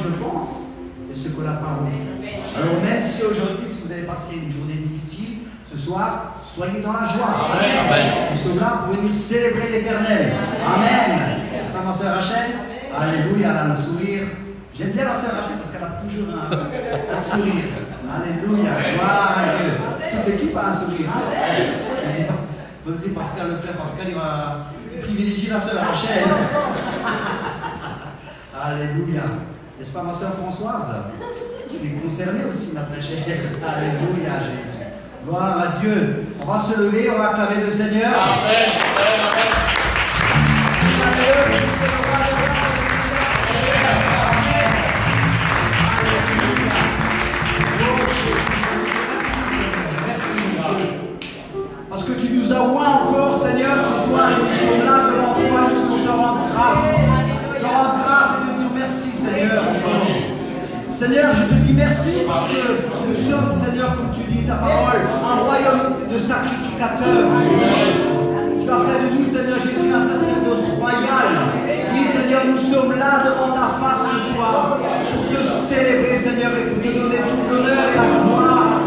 je pense, et ce que la parole dit. Alors même si aujourd'hui, si vous avez passé une journée difficile, ce soir, soyez dans la joie. Amen. Nous sommes là pour venir célébrer l'Éternel. Amen. C'est pas ma soeur Rachel? Alléluia, elle a le sourire. J'aime bien la soeur Rachel parce qu'elle a toujours un sourire. Alléluia, gloire à Dieu. Toute l'équipe a un sourire. Vas-y Pascal, le frère Pascal, il va privilégier la soeur Rachel. Alléluia. N'est-ce pas ma soeur Françoise? Je suis concerné aussi, ma très chère. Alléluia, Jésus. Gloire à Dieu. On va se lever, on va acclamer le Seigneur. Amen. Parce que tu nous as oint encore, Seigneur, ce soir, et nous sommes là devant toi, nous sommes te rendre grâce. Te rendre grâce et te dire merci, Seigneur. Seigneur, je te dis merci parce que nous sommes, Seigneur, comme tu dis ta parole, un royaume de sacrificateurs. Tu as fait de nous, Seigneur Jésus, un sacerdoce royal. Oui, Seigneur, nous sommes là devant ta face ce soir pour te célébrer, Seigneur, et pour te donner tout l'honneur et la gloire.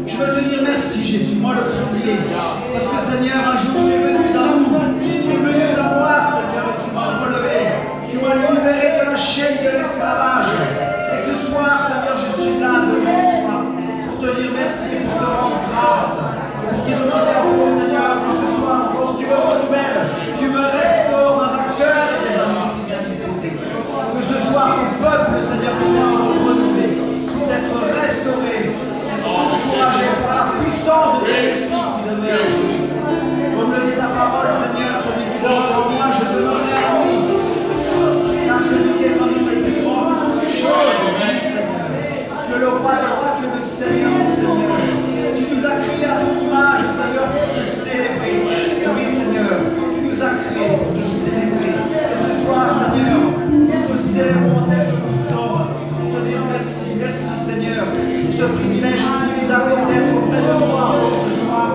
Je veux te dire merci, Jésus, moi le premier. Parce que, Seigneur, un jour tu es venu à nous, tu es venu à moi, Seigneur, et tu m'as relevé. Tu m'as libéré de la chaîne de l'esclavage. Et ce soir, Seigneur, je suis là devant toi pour te dire merci, pour te rendre grâce, pour te demander à vous, Seigneur, que ce soir encore tu me renouvelles, tu me restaures dans un cœur et des amis qui viennent discuter. Que ce soir, ton peuple, Seigneur, puisse être renouvelé, puisse être restauré, encouragé par la puissance de ton esprit qui demeure ici. Comme le dit ta parole, Seigneur, celui qui demeure en moi, je demeurerai en lui. Car celui qui est en lui est plus grand que toutes choses, oui, Seigneur. Tu es le roi des rois, tu es le Seigneur des seigneurs. Tu nous as créés à ton image, Seigneur, pour te célébrer. Oui, Seigneur, tu nous as créés pour te célébrer. Et ce soir, Seigneur, nous te célébrons tel que nous sommes. Pour te dire merci, merci, Seieur, pour ce privilège que tu nous as fait d'être auprès de toi ce soir.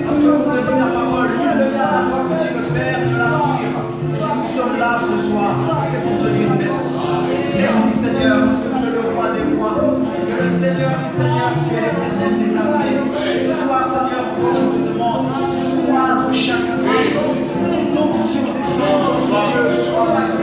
Parce que comme te dit la parole, nul ne vient à toi que tu le Père de la terre. Et si nous sommes là ce soir, c'est pour te dire merci. Merci, Seigneur, parce que tu es le roi des rois. Tu es le Seigneur des seigneurs, tu es l'Éternel des armées. Et ce soir, Seigneur, je te demande de moindre chacun de nous, une onction des hommes, Seigneur, pour avoir une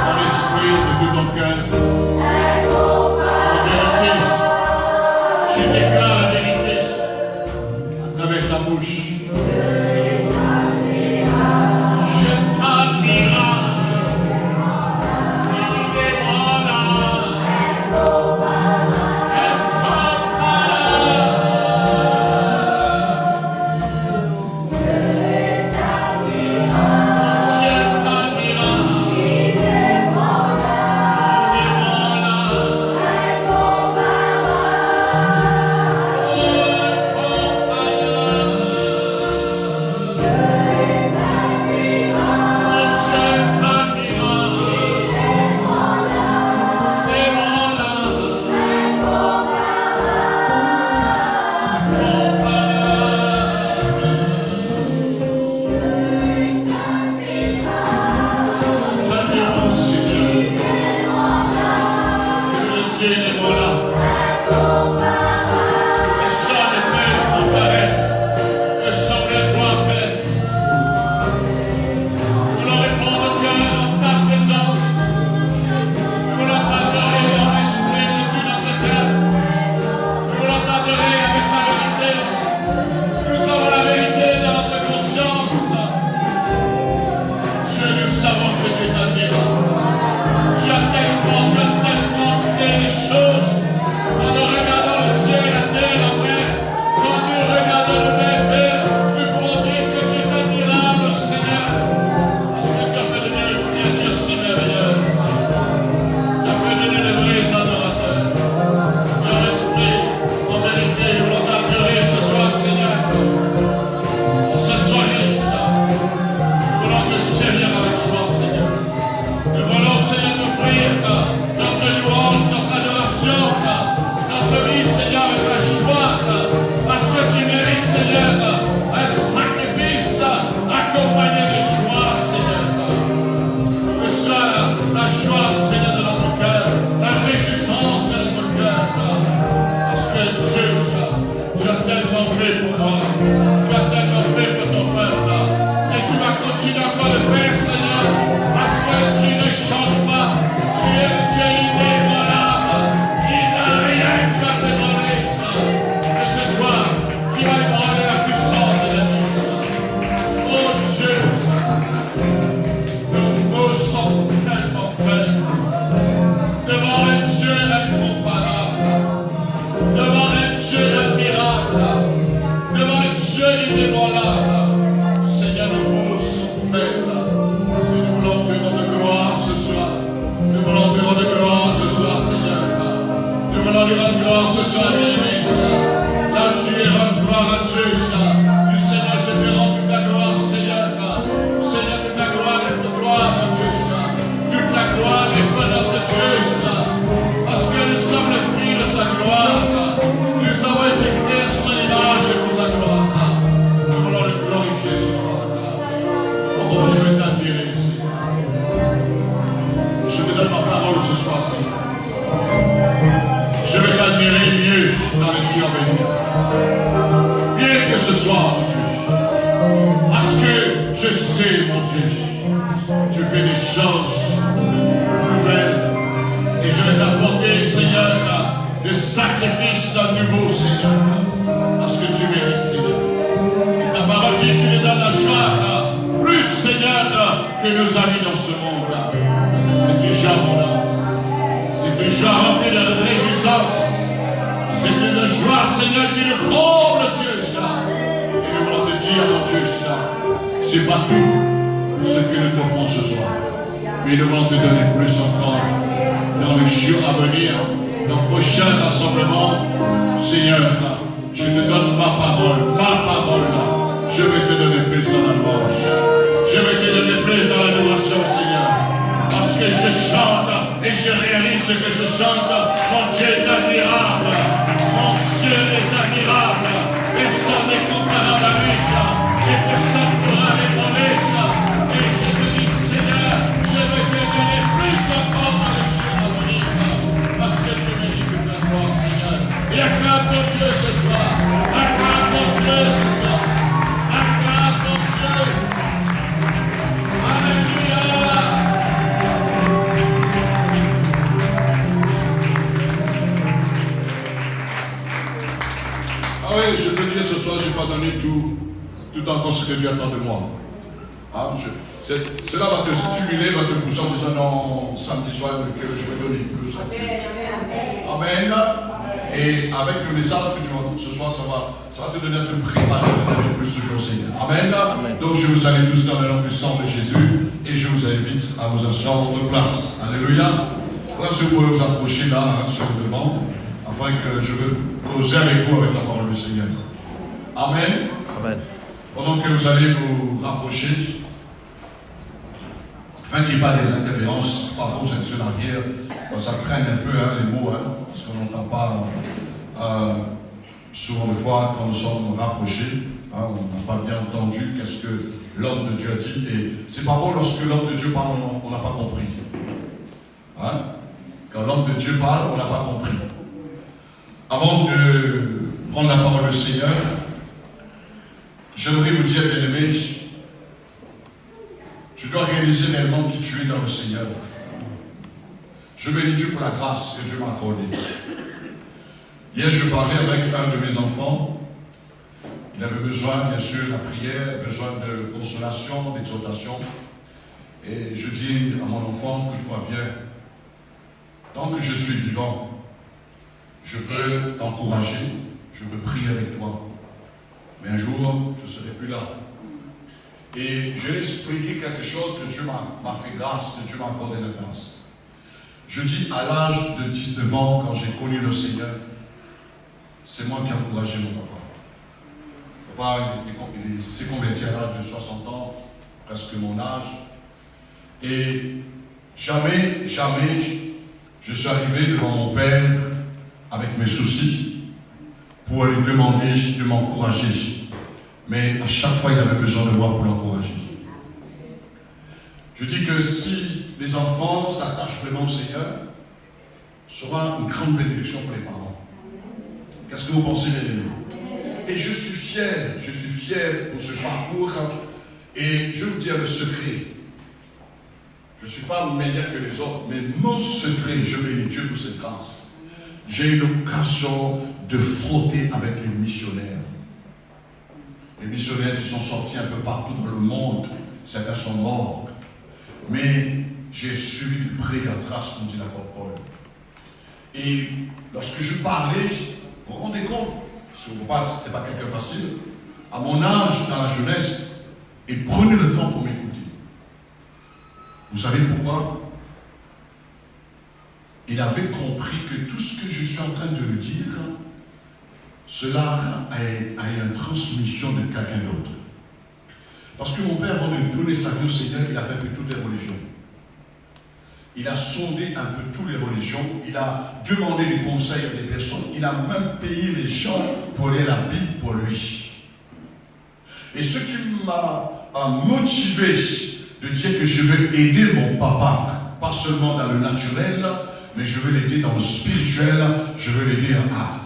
Ton esprit de tout ton cœur. En vérité, je déclare la vérité à travers ta bouche. Je t'admire. Acclame ton Dieu. donner tout encore ce que Dieu attend de moi. Hein, cela va te stimuler, va te pousser en disant non, samedi soir, que je vais donner plus. Amen. Et avec le message que tu vas entendre ce soir, ça va te donner à te préparer à donner plus ce jour, Seigneur. Amen. Donc je vous salue tous dans le nom puissant de Jésus et je vous invite à vous asseoir à votre place. Alléluia. Voilà ce que vous pouvez vous approcher là, sur le devant, afin que je veux causer avec vous avec la parole du Seigneur. Amen. Amen. Pendant que vous allez vous rapprocher, afin qu'il n'y ait pas des interférences, parfois vous êtes sur l'arrière, ça traîne un peu les mots, parce qu'on n'entend pas souvent de fois quand nous sommes rapprochés, on n'a pas bien entendu qu'est-ce que l'homme de Dieu a dit, et c'est pas bon lorsque l'homme de Dieu parle, on n'a pas compris. Quand l'homme de Dieu parle, on n'a pas compris. Avant de prendre la parole du Seigneur, j'aimerais vous dire, bien-aimés, tu dois réaliser réellement qui tu es dans le Seigneur. Je bénis Dieu pour la grâce que Dieu m'a accordée. Hier, je parlais avec un de mes enfants. Il avait besoin, bien sûr, de la prière, besoin de consolation, d'exhortation. Et je dis à mon enfant, écoute-moi bien, tant que je suis vivant, je peux t'encourager, je peux prier avec toi. Mais un jour, je ne serai plus là. Et je vais expliquer quelque chose que Dieu m'a fait grâce, que Dieu m'a accordé la grâce. Je dis, à l'âge de 19 ans, quand j'ai connu le Seigneur, c'est moi qui ai encouragé mon papa. Papa, il s'est converti à l'âge de 60 ans, presque mon âge. Et jamais, je suis arrivé devant mon père avec mes soucis pour lui demander de m'encourager. Mais à chaque fois, il avait besoin de moi pour l'encourager. Je dis que si les enfants s'attachent vraiment au Seigneur, ce sera une grande bénédiction pour les parents. Qu'est-ce que vous pensez, mes amis? Et je suis fier pour ce parcours. Et je vais vous dire le secret. Je ne suis pas meilleur que les autres, mais mon secret, je bénis Dieu pour cette grâce. J'ai eu l'occasion de frotter avec les missionnaires. Les missionnaires qui sont sortis un peu partout dans le monde, certains sont morts. Mais j'ai suivi de près la trace, comme dit l'apôtre Paul. Et lorsque je parlais, vous vous rendez compte, parce que ce n'était pas quelqu'un facile, à mon âge, dans la jeunesse, il prenait le temps pour m'écouter. Vous savez pourquoi? Il avait compris que tout ce que je suis en train de lui dire, cela a une transmission de quelqu'un d'autre. Parce que mon père, avant de donner sa vie au Seigneur, il a fait un peu toutes les religions. Il a sondé un peu toutes les religions. Il a demandé des conseils à des personnes. Il a même payé les gens pour lire la Bible pour lui. Et ce qui m'a motivé de dire que je vais aider mon papa, pas seulement dans le naturel, mais je veux l'aider dans le spirituel, je veux l'aider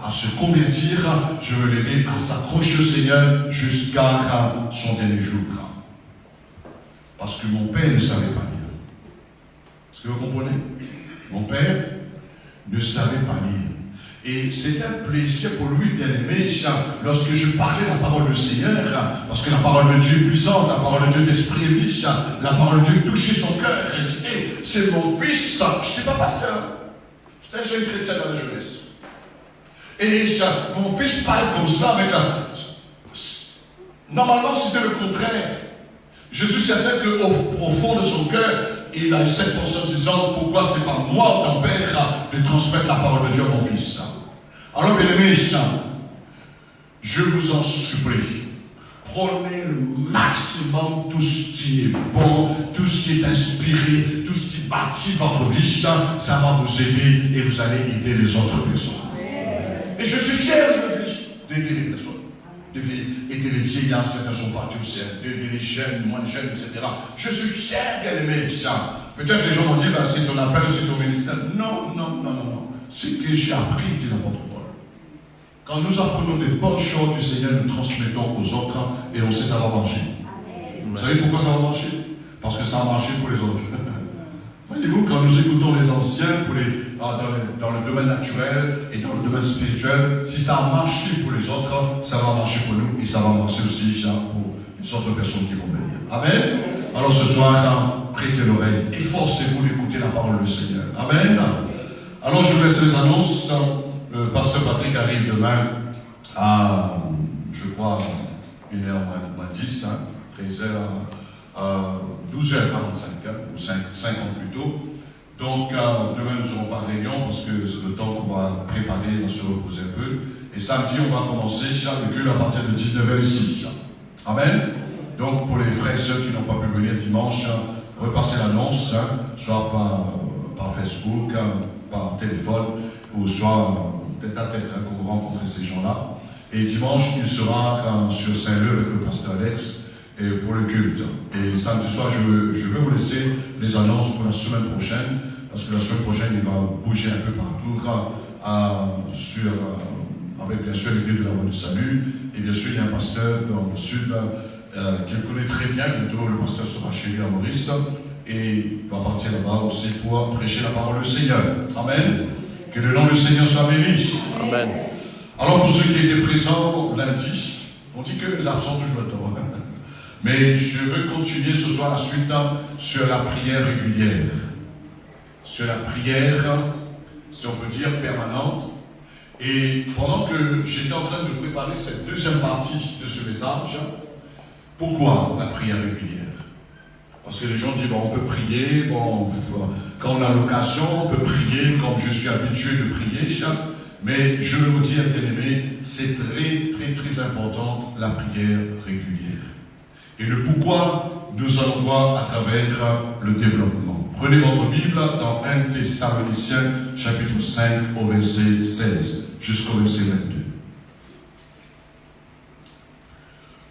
à se convertir, je veux l'aider à s'accrocher au Seigneur jusqu'à son dernier jour. Parce que mon père ne savait pas lire. Est-ce que vous comprenez? Mon père ne savait pas lire. Et c'était un plaisir pour lui d'aimer lorsque je parlais la parole du Seigneur, parce que la parole de Dieu est puissante, la parole de Dieu d'esprit est riche, la parole de Dieu touchait son cœur. Il dit, hey, c'est mon fils, je ne suis pas pasteur. J'étais un jeune chrétien dans la jeunesse. Et mon fils parle comme ça avec normalement, c'était le contraire. Je suis certain qu'au fond de son cœur, il a eu cette pensée en disant, pourquoi c'est pas moi, ton père, de transmettre la parole de Dieu à mon fils. Alors, bien aimés, je vous en supplie, prenez le maximum tout ce qui est bon, tout ce qui est inspiré, tout ce qui bâtit votre vie, ça va vous aider et vous allez aider les autres personnes. Et je suis fier aujourd'hui d'aider les personnes. Aider les vieillards, certains sont partis au ciel, d'aider les jeunes, moins jeunes, etc. Je suis fier d'aimer ça. Peut-être les gens vont dire, ben, c'est ton appel, c'est ton ministère. Non. Ce que j'ai appris, dit l'apôtre Paul. Quand nous apprenons des bonnes choses du Seigneur, nous transmettons aux autres et on sait que ça va marcher. Vous savez pourquoi ça va marcher? Parce que ça a marché pour les autres. Voyez-vous, quand nous écoutons les anciens dans le domaine naturel et dans le domaine spirituel, si ça a marché pour les autres, ça va marcher pour nous et ça va marcher aussi pour les autres personnes qui vont venir. Amen. Alors ce soir, prêtez l'oreille, efforcez-vous d'écouter la parole du Seigneur. Amen. Alors je vous laisse les annonces. Le pasteur Patrick arrive demain à, je crois, 1h moins 10, 13h, 12h45, ou 50 plutôt. Donc demain nous n'aurons pas de réunion parce que c'est le temps qu'on va préparer, on va se reposer un peu. Et samedi on va commencer le culte à partir de 19h ici. Amen. Donc pour les frères et sœurs qui n'ont pas pu venir dimanche, repassez l'annonce, soit par Facebook, par téléphone, ou soit tête à tête, pour rencontrer ces gens-là. Et dimanche, il sera sur Saint-Leu avec le pasteur Alex et pour le culte. Et samedi soir, je vais vous laisser les annonces pour la semaine prochaine, parce que la semaine prochaine, il va bouger un peu partout, avec bien sûr l'église de la Voie du Salut. Et bien sûr, il y a un pasteur dans le sud qu'il connaît très bien. Bientôt, le pasteur sera chez lui à Maurice. Et il va partir là-bas aussi pour prêcher la parole du Seigneur. Amen. Que le nom du Seigneur soit béni. Amen. Alors pour ceux qui étaient présents lundi, on dit que les absents toujours adorent. Mais je veux continuer ce soir la suite sur la prière régulière. Sur la prière, si on peut dire, permanente. Et pendant que j'étais en train de préparer cette deuxième partie de ce message, pourquoi la prière régulière? Parce que les gens disent, on peut prier, quand on a l'occasion, on peut prier comme je suis habitué de prier. Mais je veux vous dire, bien aimé, c'est très, très, très important la prière régulière. Et le pourquoi, nous allons voir à travers le développement. Prenez votre Bible dans 1 Thessaloniciens, chapitre 5, au verset 16, jusqu'au verset 22.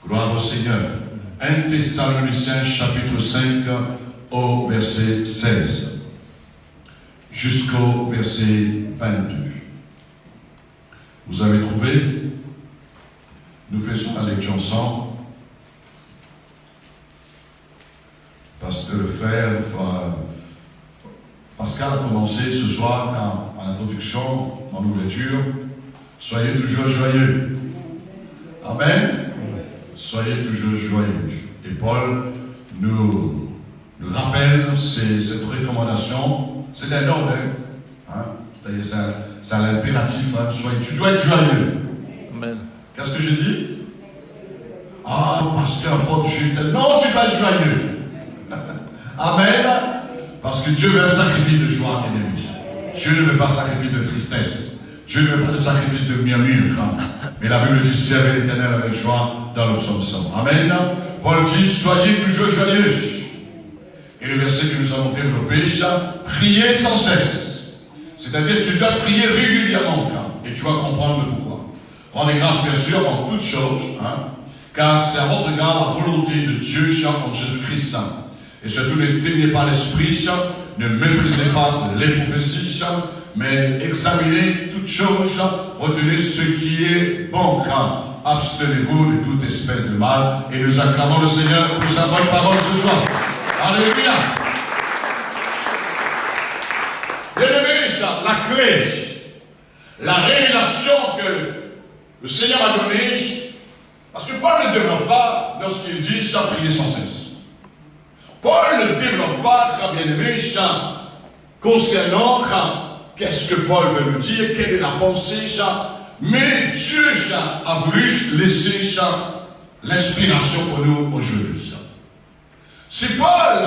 Gloire au Seigneur. 1 Thessaloniciens, chapitre 5, au verset 16, jusqu'au verset 22. Vous avez trouvé? Nous faisons la lecture ensemble. Parce que le frère Pascal a commencé ce soir en introduction, en ouverture. Soyez toujours joyeux. Amen. Soyez toujours joyeux. Et Paul nous rappelle cette recommandation. C'est un ordre, c'est-à-dire c'est un impératif. Tu dois être joyeux. Amen. Qu'est-ce que je dis? Ah, pasteur Paul, non, tu dois être joyeux. Amen. Parce que Dieu veut un sacrifice de joie, bien aimé. Dieu ne veut pas sacrifice de tristesse. Dieu ne veut pas de sacrifice de murmure. Mais la Bible dit servez l'Éternel avec joie dans le psaume 100. Amen. Paul dit soyez toujours joyeux. Et le verset que nous avons développé, priez sans cesse. C'est-à-dire tu dois prier régulièrement. Et tu vas comprendre le pourquoi. Rendez grâce bien sûr en toutes choses. Car c'est à votre égard la volonté de Dieu en Jésus-Christ. Et surtout ne teignez pas l'esprit, ne méprisez pas les prophéties, mais examinez toutes choses, retenez ce qui est bon, abstenez-vous de toute espèce de mal, et nous acclamons le Seigneur pour sa bonne parole ce soir. Alléluia. Bien-aimés, la clé, la révélation que le Seigneur a donnée, parce que Paul ne développe pas lorsqu'il dit prier sans cesse. Paul ne développe pas, bien aimé, concernant qu'est-ce que Paul veut nous dire, quelle est la pensée, mais Dieu a voulu laisser l'inspiration pour nous aujourd'hui. C'est Paul,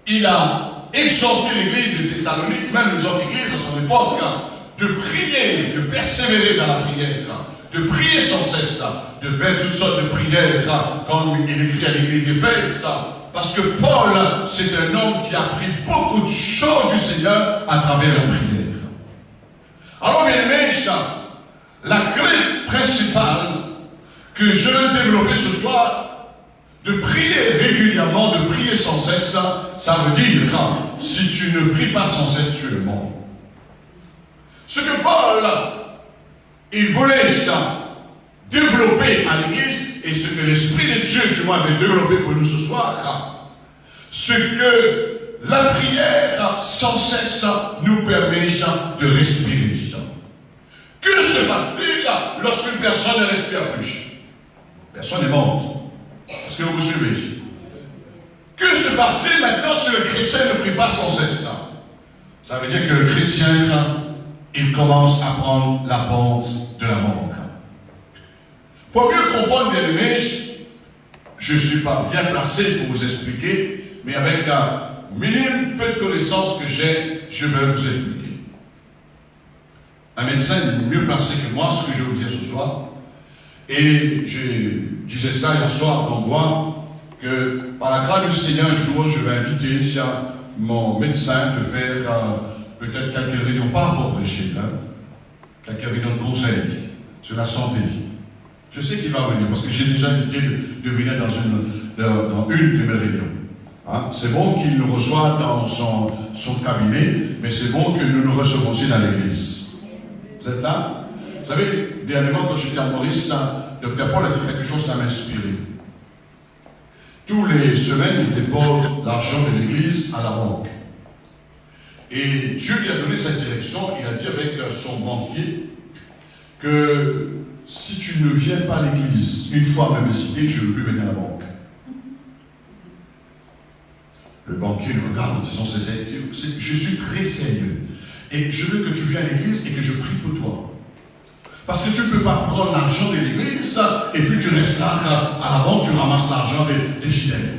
il a exhorté l'église de Thessalonique, même les autres églises à son époque, de prier, de persévérer dans la prière, de prier sans cesse, de faire toutes sortes de prières, comme il écrit à l'église d'Éphèse. Parce que Paul, c'est un homme qui a appris beaucoup de choses du Seigneur à travers la prière. Alors, bien aimé, la clé principale que je veux développer ce soir, de prier régulièrement, de prier sans cesse, ça veut dire, si tu ne pries pas sans cesse, tu es mort. Ce que Paul, il voulait développer à l'église, et ce que l'Esprit de Dieu, du moins, avait développé pour nous ce soir, ce que la prière sans cesse nous permet de respirer. Que se passe-t-il lorsqu'une personne ne respire plus? Personne n'est morte. Est-ce que vous me suivez? Que se passe-t-il maintenant si le chrétien ne prie pas sans cesse? Ça veut dire que le chrétien, il commence à prendre la pente de la mort. Pour mieux comprendre, bien aimé, je ne suis pas bien placé pour vous expliquer, mais avec un minimum peu de connaissances que j'ai, je vais vous expliquer. Un médecin est mieux placé que moi, ce que je vais vous dire ce soir. Et je disais ça hier soir dans moi, que par la grâce du Seigneur, un jour, je vais inviter mon médecin de faire peut-être quelques réunions, pas pour prêcher, quelques réunions de conseil sur la santé. Je sais qu'il va venir, parce que j'ai déjà invité de venir dans une de mes réunions. Hein? C'est bon qu'il nous reçoive dans son cabinet, mais c'est bon que nous nous recevons aussi dans l'église. Vous êtes là? Vous savez, dernièrement, quand j'étais à Maurice, Dr. Paul a dit quelque chose, ça m'a inspiré. Tous les semaines, il dépose l'argent de l'église à la banque. Et Dieu lui a donné cette direction, il a dit avec son banquier que si tu ne viens pas à l'église une fois me visiter, je ne veux plus venir à la banque. Le banquier le regarde en disant, je suis très sérieux. Et je veux que tu viennes à l'église et que je prie pour toi. Parce que tu ne peux pas prendre l'argent de l'église et puis tu restes là à la banque, tu ramasses l'argent des fidèles.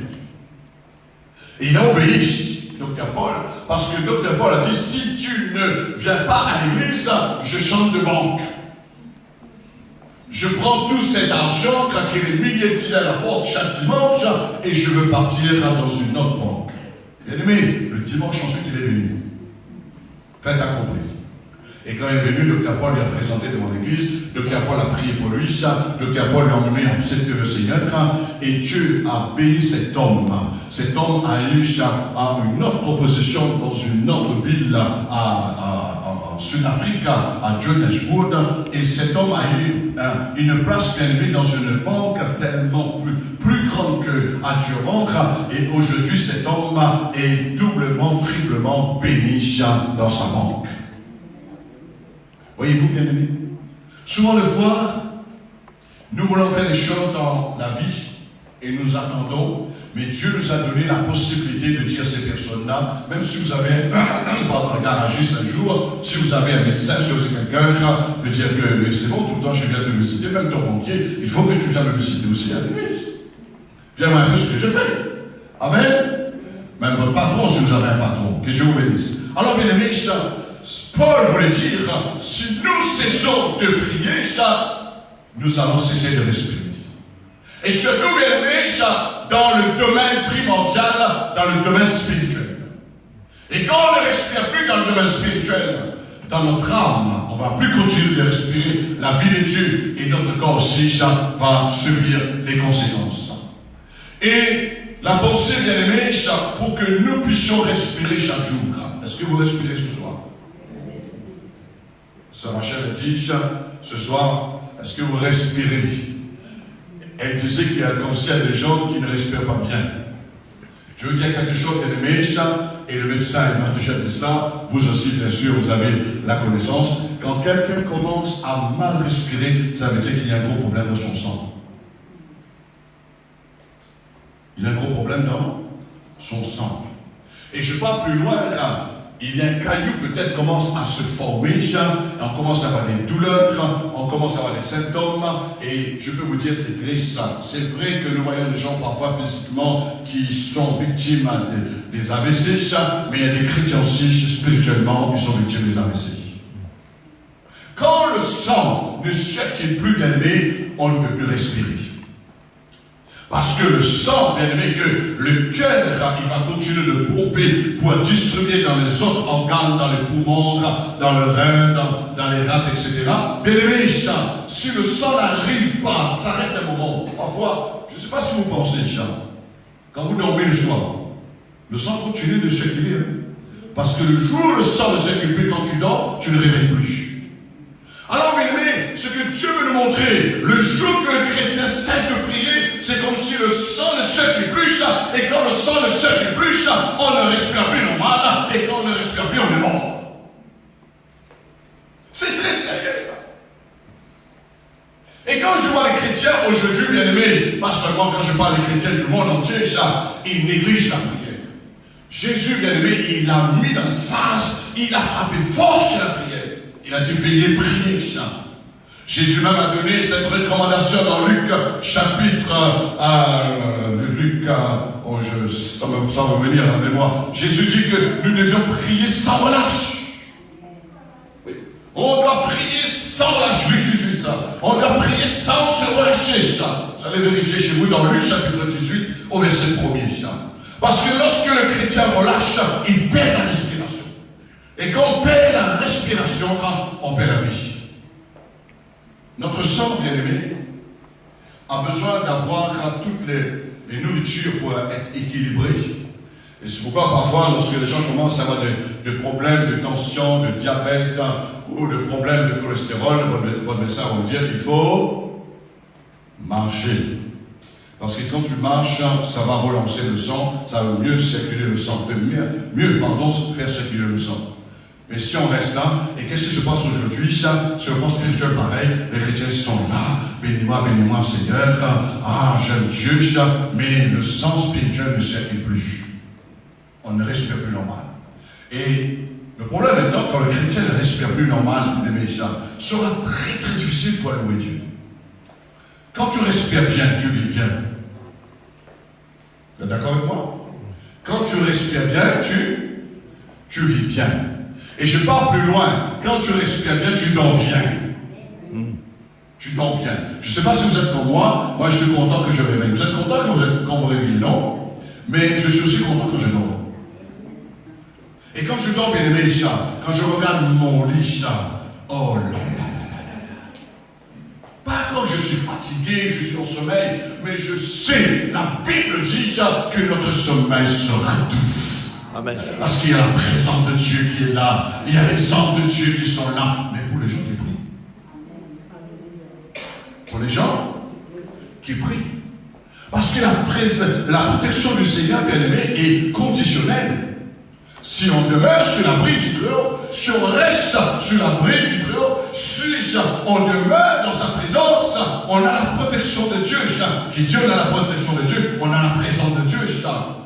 Et il a obéi, Dr. Paul, parce que Dr. Paul a dit, si tu ne viens pas à l'église, je change de banque. Je prends tout cet argent, craquer les milliers de fidèles à la porte chaque dimanche, et je veux partir dans une autre banque. Bien aimé, le dimanche ensuite il est venu. Faites à compris. Et quand il est venu, Dr. Paul lui a présenté devant l'église, Dr. Paul a prié pour lui, Dr. Paul lui a emmené à accepter le Seigneur, et Dieu a béni cet homme. Cet homme a eu une autre proposition dans une autre ville en Sud-Afrique, à Johannesburg, et cet homme a eu une place bien élevée dans une banque tellement plus grande qu'à Durand, et aujourd'hui cet homme est doublement, triplement béni dans sa banque. Voyez-vous, bien aimés? Souvent le fois, nous voulons faire des choses dans la vie et nous attendons, mais Dieu nous a donné la possibilité de dire à ces personnes-là, même si vous avez un garagiste un jour, si vous avez un médecin, si vous avez quelqu'un, de dire que c'est bon, tout le temps je viens te visiter, même ton banquier, il faut que tu viennes me visiter aussi à l'église. Viens voir un peu ce que je fais. Amen. Même votre patron, si vous avez un patron, que Dieu vous bénisse. Alors, bien aimés, Paul voulait dire, si nous cessons de prier, nous allons cesser de respirer. Et surtout, bien aimé, dans le domaine primordial, dans le domaine spirituel. Et quand on ne respire plus dans le domaine spirituel, dans notre âme, on ne va plus continuer de respirer la vie de Dieu, et notre corps aussi va subir les conséquences. Et la pensée, bien aimé, pour que nous puissions respirer chaque jour. Est-ce que vous respirez ce soir? Sœur Rachel a dit, ce soir, est-ce que vous respirez? Elle disait qu'il y a comme s'il y a des gens qui ne respirent pas bien. Je veux dire quelque chose, bien aimé, et le médecin m'a déjà dit cela, vous aussi, bien sûr, vous avez la connaissance. Quand quelqu'un commence à mal respirer, ça veut dire qu'il y a un gros problème dans son sang. Il y a un gros problème dans son sang. Et je pars plus loin, il y a un caillou peut-être commence à se former, on commence à avoir des douleurs, on commence à avoir des symptômes, et je peux vous dire, c'est triste. C'est vrai que nous voyons des gens parfois physiquement qui sont victimes des AVC, mais il y a des chrétiens aussi, spirituellement, qui sont victimes des AVC. Quand le sang ne circule plus, bien aimé, on ne peut plus respirer. Parce que le sang, bien aimé, que le cœur, il va continuer de pomper pour distribuer dans les autres organes, dans les poumons, dans le rein, dans les rats, etc. Bien aimé, si le sang n'arrive pas, s'arrête un moment. Parfois, je ne sais pas si vous pensez, quand vous dormez le soir, le sang continue de circuler. Parce que le jour où le sang ne circule plus, quand tu dors, tu ne réveilles plus. Alors, bien aimé, ce que Dieu veut nous montrer, le jour que le chrétien cesse de prier, c'est comme si le sang ne circule plus, et quand le sang ne circule plus, on ne respire plus aujourd'hui, bien aimé, pas seulement quand je parle des chrétiens du monde entier, ils négligent la prière. Jésus, bien aimé, il a mis en face, il a frappé fort sur la prière. Il a dit, veillez, priez. Jésus même a donné cette recommandation dans Luc, chapitre Luc, ça va venir à la mémoire. Jésus dit que nous devions prier sans relâche. Oui. On doit prier sans relâche, Luc 18. On doit prier sans se relâcher. Vous allez vérifier chez vous dans Luc, chapitre 18, au verset 1er. Parce que lorsque le chrétien relâche, il perd la respiration. Et quand on perd la respiration, on perd la vie. Notre sang, bien aimé, a besoin d'avoir toutes les nourritures pour être équilibré. Et c'est pourquoi parfois, lorsque les gens commencent à avoir des problèmes de tension, de diabète ou de problèmes de cholestérol, votre médecin va vous dire qu'il faut marcher. Parce que quand tu marches, ça va relancer le sang, ça va mieux circuler le sang, faire circuler le sang. Mais si on reste là, et qu'est-ce qui se passe aujourd'hui? Sur le plan spirituel, pareil, les chrétiens sont là, bénis-moi, Seigneur, j'aime Dieu, mais le sang spirituel ne circule plus. On ne respire plus normal. Et le problème maintenant, quand le chrétien ne respire plus normal, sera très très difficile pour louer Dieu. Quand tu respires bien, tu vis bien. Vous êtes d'accord avec moi? Quand tu respires bien, tu vis bien. Et je pars plus loin. Quand tu respires bien, tu dors bien. Tu dors bien. Je ne sais pas si vous êtes comme moi. Moi, je suis content que je réveille. Vous êtes content quand vous réveillez? Non. Mais je suis aussi content quand je dors. Et quand je dors, bien aimé, quand je regarde mon lit, oh là là. Pas quand je suis fatigué, je suis en sommeil, mais je sais, la Bible dit que notre sommeil sera doux. Amen. Parce qu'il y a la présence de Dieu qui est là, il y a les anges de Dieu qui sont là, mais pour les gens qui prient. Pour les gens qui prient. Parce que la protection du Seigneur, bien aimé, est conditionnelle. Si on demeure sur l'abri du Très-Haut, si on reste sur l'abri du Très-Haut, si on demeure dans sa présence, on a la protection de Dieu. Qui dit on a la protection de Dieu, on a la présence de Dieu.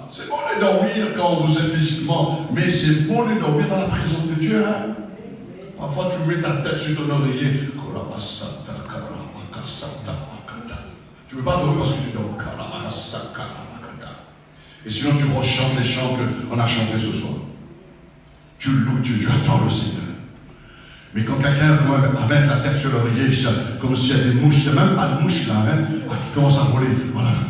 C'est bon de dormir quand vous êtes physiquement, mais c'est bon de dormir dans la présence de Dieu. Parfois tu mets ta tête sur ton oreiller. Tu ne peux pas dormir parce que tu dors. Et sinon tu rechantes les chants qu'on a chantés ce soir. Tu loues Dieu, tu adores le Seigneur. Mais quand quelqu'un commence à mettre la tête sur l'oreiller, comme s'il y a des mouches, il n'y a même pas de mouches là, qui commencent à voler, on a fait.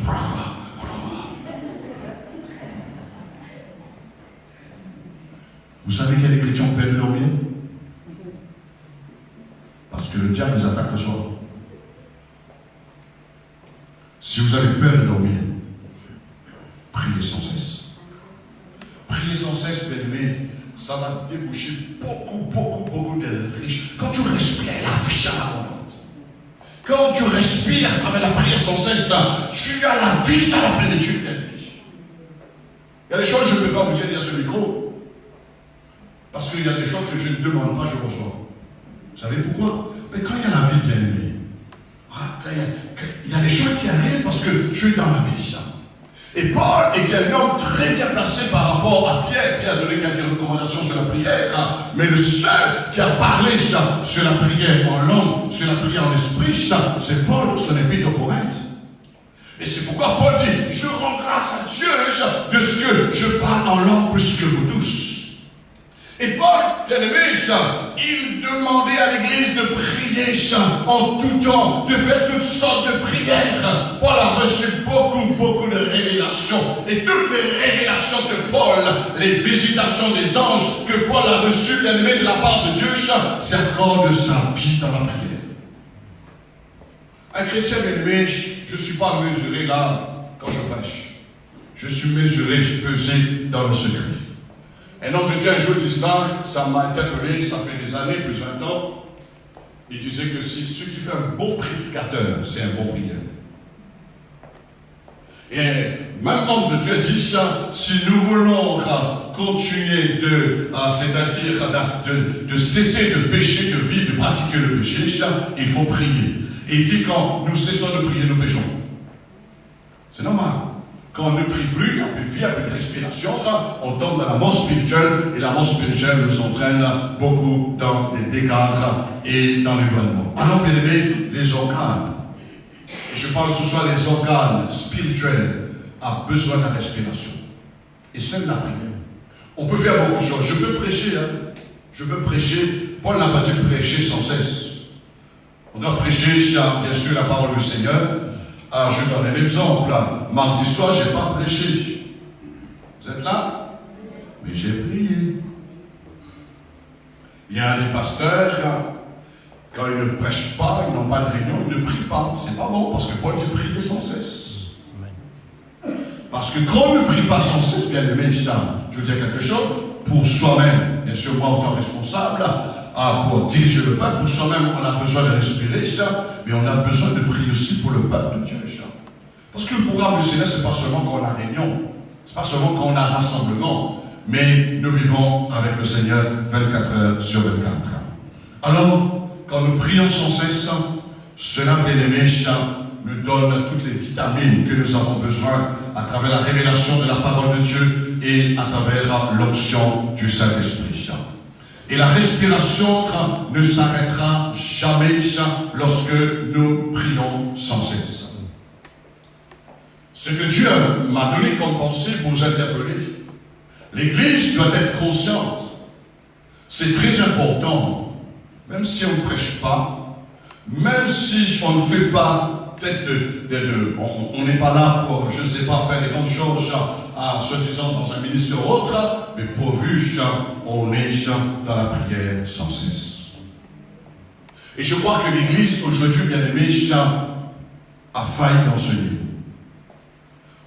Vous savez qu'il y a des chrétiens qui peuvent dormir? Parce que le diable les attaque le soir. Si vous avez peur de dormir, priez sans cesse. Priez sans cesse, bien-aimé, ça va déboucher beaucoup de riches. Quand tu respires, la vie abondante. Quand tu respires à travers la prière sans cesse, tu as la vie dans la plénitude. Il y a des choses que je ne peux pas vous dire derrière ce micro. Parce qu'il y a des choses que je ne demande pas, je reçois. Vous savez pourquoi? Mais quand il y a la vie, bien-aimé, il y a des choses qui arrivent parce que tu es dans la vie. Et Paul était un homme très bien placé par rapport à Pierre. Pierre a donné quelques recommandations sur la prière, mais le seul qui a parlé sur la prière en langue, sur la prière en esprit, c'est Paul, son épître aux Corinthes. Et c'est pourquoi Paul dit, je rends grâce à Dieu de ce que je parle en langue plus que vous tous. Et Paul, bien aimé, il demandait à l'église de prier en tout temps, de faire toutes sortes de prières. Paul a reçu beaucoup de révélations. Et toutes les révélations que Paul, les visitations des anges que Paul a reçues, bien aimé, de la part de Dieu, c'est encore de sa vie dans la prière. Un chrétien, bien aimé, je ne suis pas mesuré là quand je prêche. Je suis mesuré, pesé dans le secret. Un homme de Dieu un jour dit ça m'a interpellé, ça fait des années, plus de 20 ans. Il disait que si ce qui fait un bon prédicateur, c'est un bon prieur. Et même homme de Dieu dit ça, si nous voulons continuer c'est-à-dire de cesser de pécher, de vivre, de pratiquer le péché, il faut prier. Et il dit quand nous cessons de prier, nous péchons. C'est normal. Quand on ne prie plus, il n'y a plus de vie, il n'y a plus de respiration, on tombe dans la mort spirituelle, et la mort spirituelle nous entraîne beaucoup dans des dégâts et dans l'éloignement. Alors, bien aimé, les organes, et je parle ce soir des organes spirituels, ont besoin de la respiration. Et seule la prière. On peut faire beaucoup de choses. Je peux prêcher, je peux prêcher. Paul n'a pas dit prêcher sans cesse. On doit prêcher, bien sûr, la parole du Seigneur. Alors, je donne un exemple. Mardi soir, je n'ai pas prêché. Vous êtes là? Mais j'ai prié. Il y a des pasteurs, quand ils ne prêchent pas, ils n'ont pas de réunion, ils ne prient pas. C'est pas bon, parce que Paul dit prier sans cesse. Parce que quand on ne prie pas sans cesse, bien aimé, je veux dire quelque chose, pour soi-même, bien sûr, moi, en tant que responsable, pour diriger le peuple, pour soi-même, on a besoin de respirer, mais on a besoin de prier aussi pour le peuple de Dieu. Parce que le programme du Seigneur, ce n'est pas seulement quand on a réunion, ce n'est pas seulement quand on a rassemblement, mais nous vivons avec le Seigneur 24 heures sur 24. Alors, quand nous prions sans cesse, cela, bien aimé, nous donne toutes les vitamines que nous avons besoin à travers la révélation de la parole de Dieu et à travers l'onction du Saint-Esprit. Et la respiration ne s'arrêtera jamais lorsque nous prions sans cesse. Ce que Dieu m'a donné comme pensée pour vous interpeller, l'Église doit être consciente. C'est très important, même si on ne prêche pas, même si on ne fait pas, peut-être on n'est pas là pour, je ne sais pas, faire des grandes choses, soi-disant dans un ministère ou autre, mais pourvu, on est dans la prière sans cesse. Et je crois que l'Église, aujourd'hui, bien aimée, a failli dans ce niveau.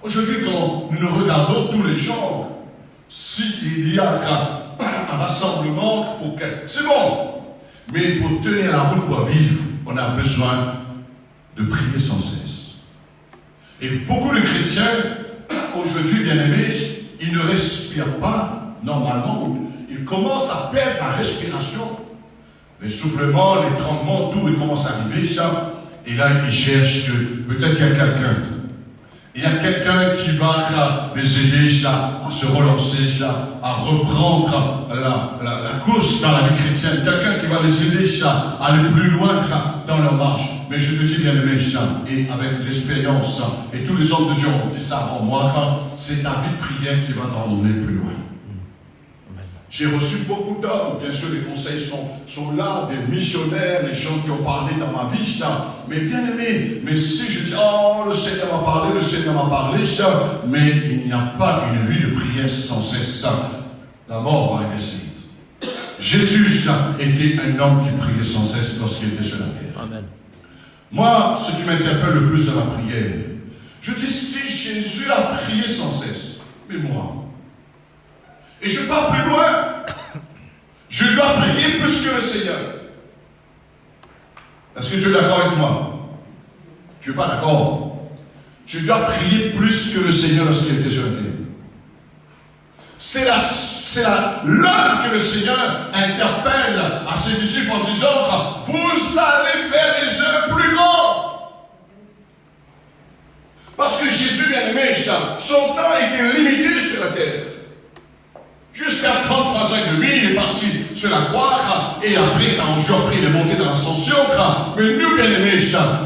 Aujourd'hui, quand nous regardons tous les jours, s'il y a un rassemblement, c'est bon, mais pour tenir la route pour vivre, on a besoin de prier sans cesse. Et beaucoup de chrétiens, aujourd'hui, bien aimés, ils ne respirent pas normalement. Ils commencent à perdre la respiration. Les soufflements, les tremblements, tout, ils commencent à arriver. Et là, ils cherchent que peut-être il y a quelqu'un. Il y a quelqu'un qui va les aider à se relancer, à reprendre la course dans la vie chrétienne. Quelqu'un qui va les aider à aller plus loin dans leur marche. Mais je te dis bien aimé, et avec l'expérience, et tous les hommes de Dieu ont dit ça avant moi, c'est ta vie de prière qui va t'emmener plus loin. J'ai reçu beaucoup d'hommes, bien sûr les conseils sont là, des missionnaires, les gens qui ont parlé dans ma vie, mais bien aimé, mais si je dis, oh le Seigneur m'a parlé, mais il n'y a pas une vie de prière sans cesse, la mort va arriver si vite. Jésus était un homme qui priait sans cesse lorsqu'il était sur la terre. Amen. Moi, ce qui m'interpelle le plus dans la prière, je dis, si Jésus a prié sans cesse, mais moi, et je pars plus loin. Je dois prier plus que le Seigneur. Est-ce que tu es d'accord avec moi? Tu n'es pas d'accord? Je dois prier plus que le Seigneur lorsqu'il était sur la terre. C'est l'heure que le Seigneur interpelle à ses disciples en disant, vous allez faire des œuvres plus grandes. Parce que Jésus, bien aimé, son temps était limité sur la terre. Jusqu'à 33 ans et demi, il est parti sur la croix, et après, 40 jours après, il est monté dans l'ascension. Mais nous, bien aimés,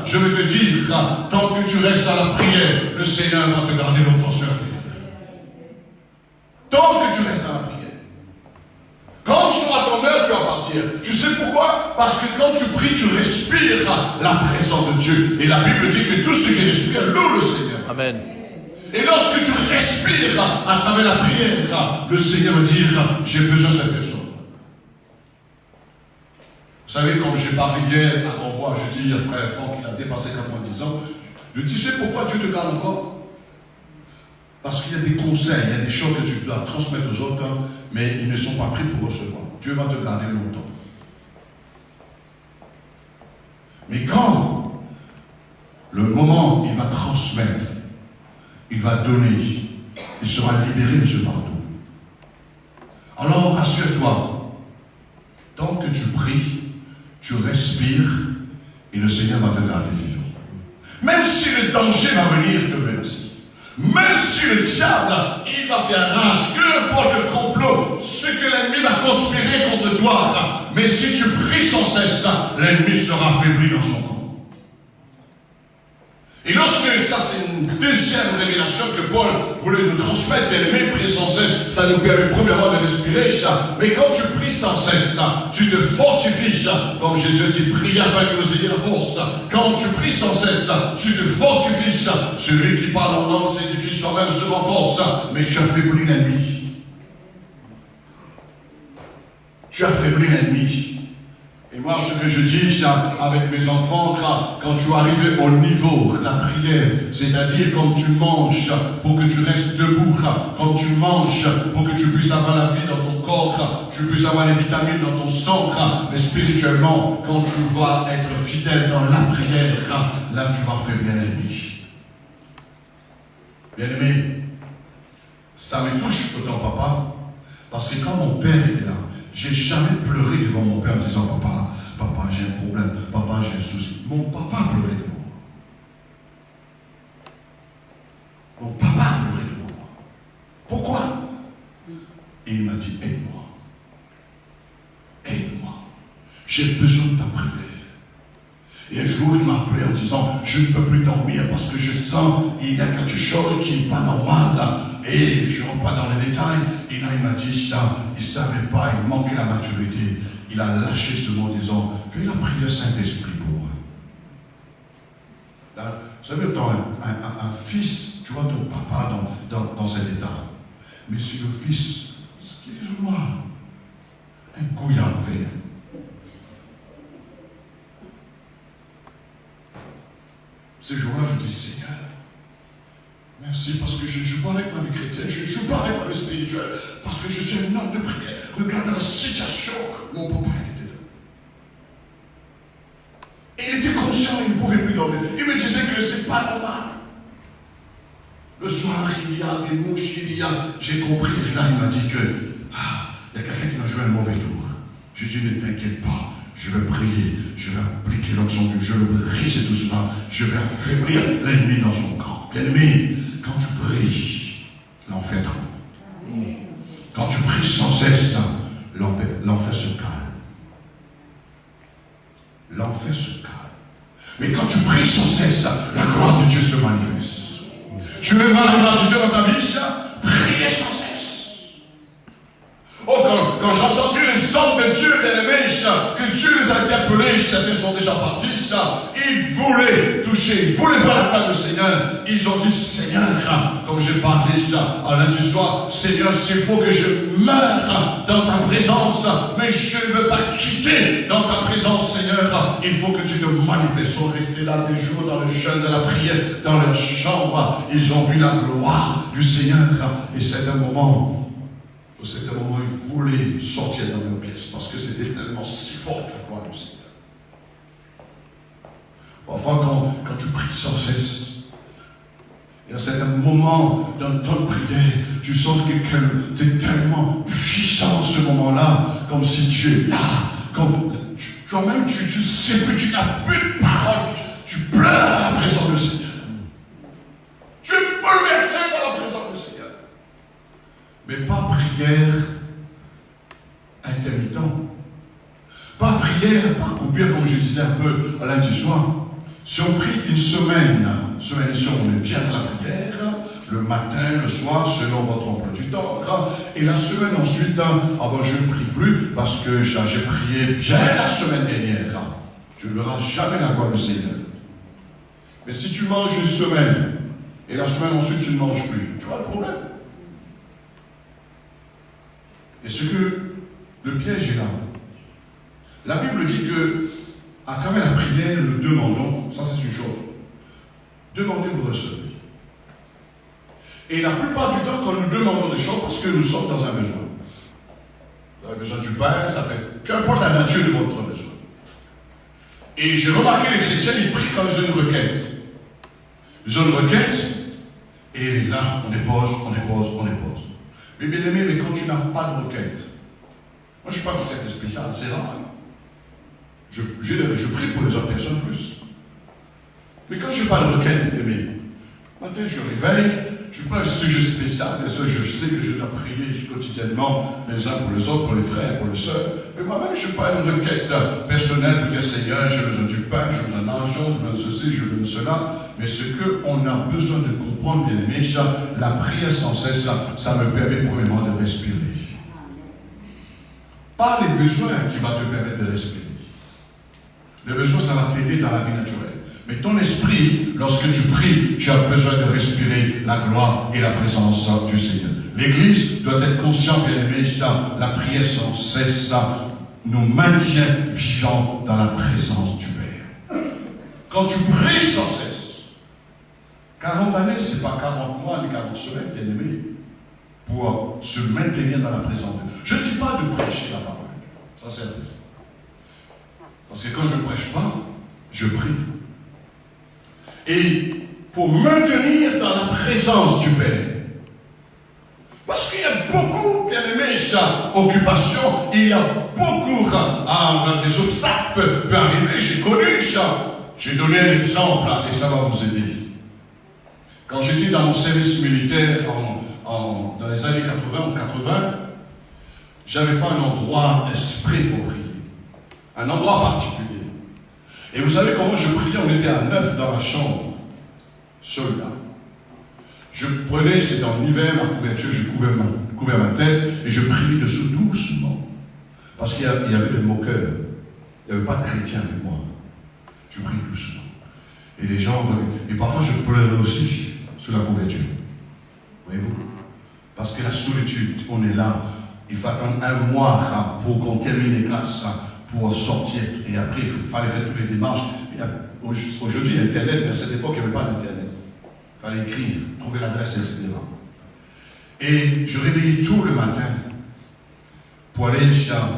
je veux te dire, tant que tu restes dans la prière, le Seigneur va te garder longtemps sur la terre. Tant que tu restes dans la prière. Quand sera ton heure, tu vas partir. Tu sais pourquoi? Parce que quand tu pries, tu respires la présence de Dieu. Et la Bible dit que tout ce qui respire loue le Seigneur. Amen. Et lorsque tu respires à travers la prière, le Seigneur va dire, j'ai besoin de cette personne. Vous savez, comme j'ai parlé hier à Grandbois, je dis à frère Franck, il a dépassé 90 ans, je dis, tu sais pourquoi Dieu te garde encore? Parce qu'il y a des conseils, il y a des choses que tu dois transmettre aux autres, mais ils ne sont pas pris pour recevoir. Dieu va te garder longtemps. Mais quand le moment, il va transmettre, il va donner, il sera libéré de ce fardeau. Alors, rassure-toi, tant que tu pries, tu respires Et le Seigneur va te garder vivant. Même si le danger va venir te menacer, même si le diable, il va faire rage, peu importe le complot, ce que l'ennemi va conspirer contre toi, mais si tu pries sans cesse, l'ennemi sera affaibli dans son camp. Et lorsque, ça c'est une deuxième révélation que Paul voulait nous transmettre, bien-aimé, prier sans cesse, ça nous permet premièrement de respirer, mais quand tu pries sans cesse, tu te fortifies, comme Jésus dit, prie afin que vous ayez la force. Quand tu pries sans cesse, tu te fortifies, celui qui parle en langue s'édifie soi-même se renforce, mais tu affaiblis l'ennemi. Tu affaiblis l'ennemi. Et moi, ce que je dis avec mes enfants, quand tu arrives au niveau de la prière, c'est-à-dire quand tu manges pour que tu restes debout, quand tu manges pour que tu puisses avoir la vie dans ton corps, tu puisses avoir les vitamines dans ton sang, mais spirituellement, quand tu vas être fidèle dans la prière, là tu vas affaiblir l'ennemi. Bien-aimé, ça me touche autant papa, parce que quand mon père était là, j'ai jamais pleuré devant mon père en disant papa j'ai un problème, papa j'ai un souci. Mon papa pleurait devant moi. Mon papa pleurait devant moi. Pourquoi? Et il m'a dit aide-moi. Aide-moi. J'ai besoin de ta prière. Et un jour il m'a appelé en disant je ne peux plus dormir parce que je sens qu'il y a quelque chose qui n'est pas normal. Et je ne rentre pas dans les détails. Et là, il m'a dit ça. Il ne savait pas, il manquait la maturité. Il a lâché ce mot en disant fais la prière Saint-Esprit pour moi. Là, vous savez, quand un fils, tu vois ton papa dans cet état. Mais si le fils, excuse-moi, un couillard vert. Ces jours-là, je dis Seigneur. Merci parce que je ne joue pas avec ma vie chrétienne, je ne joue pas avec ma vie spirituelle, parce que je suis un homme de prière. Regarde la situation que mon papa était là. Et il était conscient, il ne pouvait plus dormir. Il me disait que ce n'est pas normal. Le soir, il y a des mouches, j'ai compris. Et là, il m'a dit que il y a quelqu'un qui m'a joué un mauvais tour. J'ai dit ne t'inquiète pas. Je vais prier, je vais appliquer l'onction de Dieu, je vais briser tout cela, je vais affaiblir l'ennemi dans son camp. Bien-aimé, quand tu pries, l'enfer tremble. Quand tu pries sans cesse, l'enfer se calme. L'enfer se calme. Mais quand tu pries sans cesse, la gloire de Dieu se manifeste. Tu veux voir la gloire de Dieu dans ta vie, priez sans cesse. Oh, quand j'ai entendu les hommes de Dieu, bien-aimés, que Dieu les a interpellés, certains sont déjà partis, ils voulaient toucher, ils voulaient voir la gloire du Seigneur. Ils ont dit, Seigneur, comme j'ai parlé à lundi soir, Seigneur, s'il faut que je meure dans ta présence, mais je ne veux pas quitter dans ta présence, Seigneur. Il faut que tu te manifestes. Ils sont restés là des jours dans le jeûne de la prière, dans leur chambre. Ils ont vu la gloire du Seigneur. Et c'est un moment. C'était un moment où ils voulaient sortir dans leur pièce parce que c'était tellement si fort la gloire du Seigneur. Parfois, quand tu pries sans cesse, il y a certains moments dans ton prière, tu sens que tu es tellement puissant en ce moment-là, comme si Dieu est là, comme toi-même, tu sais plus, tu n'as plus de parole, tu pleures à la présence du Seigneur. Tu es bouleversé dans la présence du Seigneur. Mais pas prière intermittent. Pas prière par coupure, comme je disais un peu à lundi soir. Si on prie une semaine si on est bien dans la prière, le matin, le soir, selon votre emploi du temps, et la semaine ensuite, je ne prie plus parce que j'ai prié bien la semaine dernière. Tu ne verras jamais la gloire du Seigneur. Mais si tu manges une semaine, et la semaine ensuite tu ne manges plus, tu vois le problème. Et ce que le piège est là. La Bible dit que, à travers la prière, nous demandons, ça c'est une chose. Demandez, vous recevez. Et la plupart du temps, quand nous demandons des choses, parce que nous sommes dans un besoin. Vous avez besoin du pain, ça fait qu'importe la nature de votre besoin. Et j'ai remarqué les chrétiens, ils prient quand ils ont une requête. Ils ont une requête, et là, on dépose. Mais bien aimé, mais quand tu n'as pas de requête, moi je ne suis pas requête spéciale, c'est rare. Je prie pour les autres personnes plus. Mais quand je n'ai pas de requête, aimé, matin je réveille, je n'ai pas un sujet spécial, bien sûr, je sais que je dois prier quotidiennement les uns pour les autres, pour les frères, pour les sœurs. Mais moi-même, je n'ai pas une requête personnelle pour dire Seigneur, j'ai besoin du pain, j'ai besoin d'argent, j'ai besoin de ceci, j'ai besoin de cela. Mais ce qu'on a besoin de comprendre, bien aimé, la prière sans cesse, ça me permet premièrement de respirer. Pas les besoins qui vont te permettre de respirer. Les besoins, ça va t'aider dans la vie naturelle. Mais ton esprit, lorsque tu pries, tu as besoin de respirer la gloire et la présence du Seigneur. L'Église doit être consciente, bien aimé, la prière sans cesse nous maintient vivants dans la présence du Père. Quand tu pries sans cesse, 40 années, ce n'est pas 40 mois ni 40 semaines, bien aimé, pour se maintenir dans la présence de Dieu. Je ne dis pas de prêcher la parole. Ça, c'est intéressant. Parce que quand je ne prêche pas, je prie. Et pour me tenir dans la présence du Père. Parce qu'il y a beaucoup, bien aimé, occupation, il y a beaucoup des obstacles peuvent arriver. J'ai connu ça. J'ai donné un exemple et ça va vous aider. Quand j'étais dans mon service militaire dans les années 80, en 80, j'avais pas un endroit esprit pour prier. Un endroit particulier. Et vous savez comment je priais? On était à 9 dans la chambre, soldat. Je prenais, c'était en hiver, ma couverture, je couvrais ma tête et je priais dessous doucement. Parce qu'il y avait des moqueurs. Il n'y avait pas de chrétiens avec moi. Je priais doucement. Et les gens, et parfois je pleurais aussi sous la couverture. Voyez-vous? Parce que la solitude, on est là, il faut attendre un mois pour qu'on termine les classes, pour sortir. Et après, il fallait faire toutes les démarches. Aujourd'hui, il y a Internet, mais à cette époque, il n'y avait pas d'Internet. Il fallait écrire, trouver l'adresse, etc. Et je réveillais tôt le matin pour aller,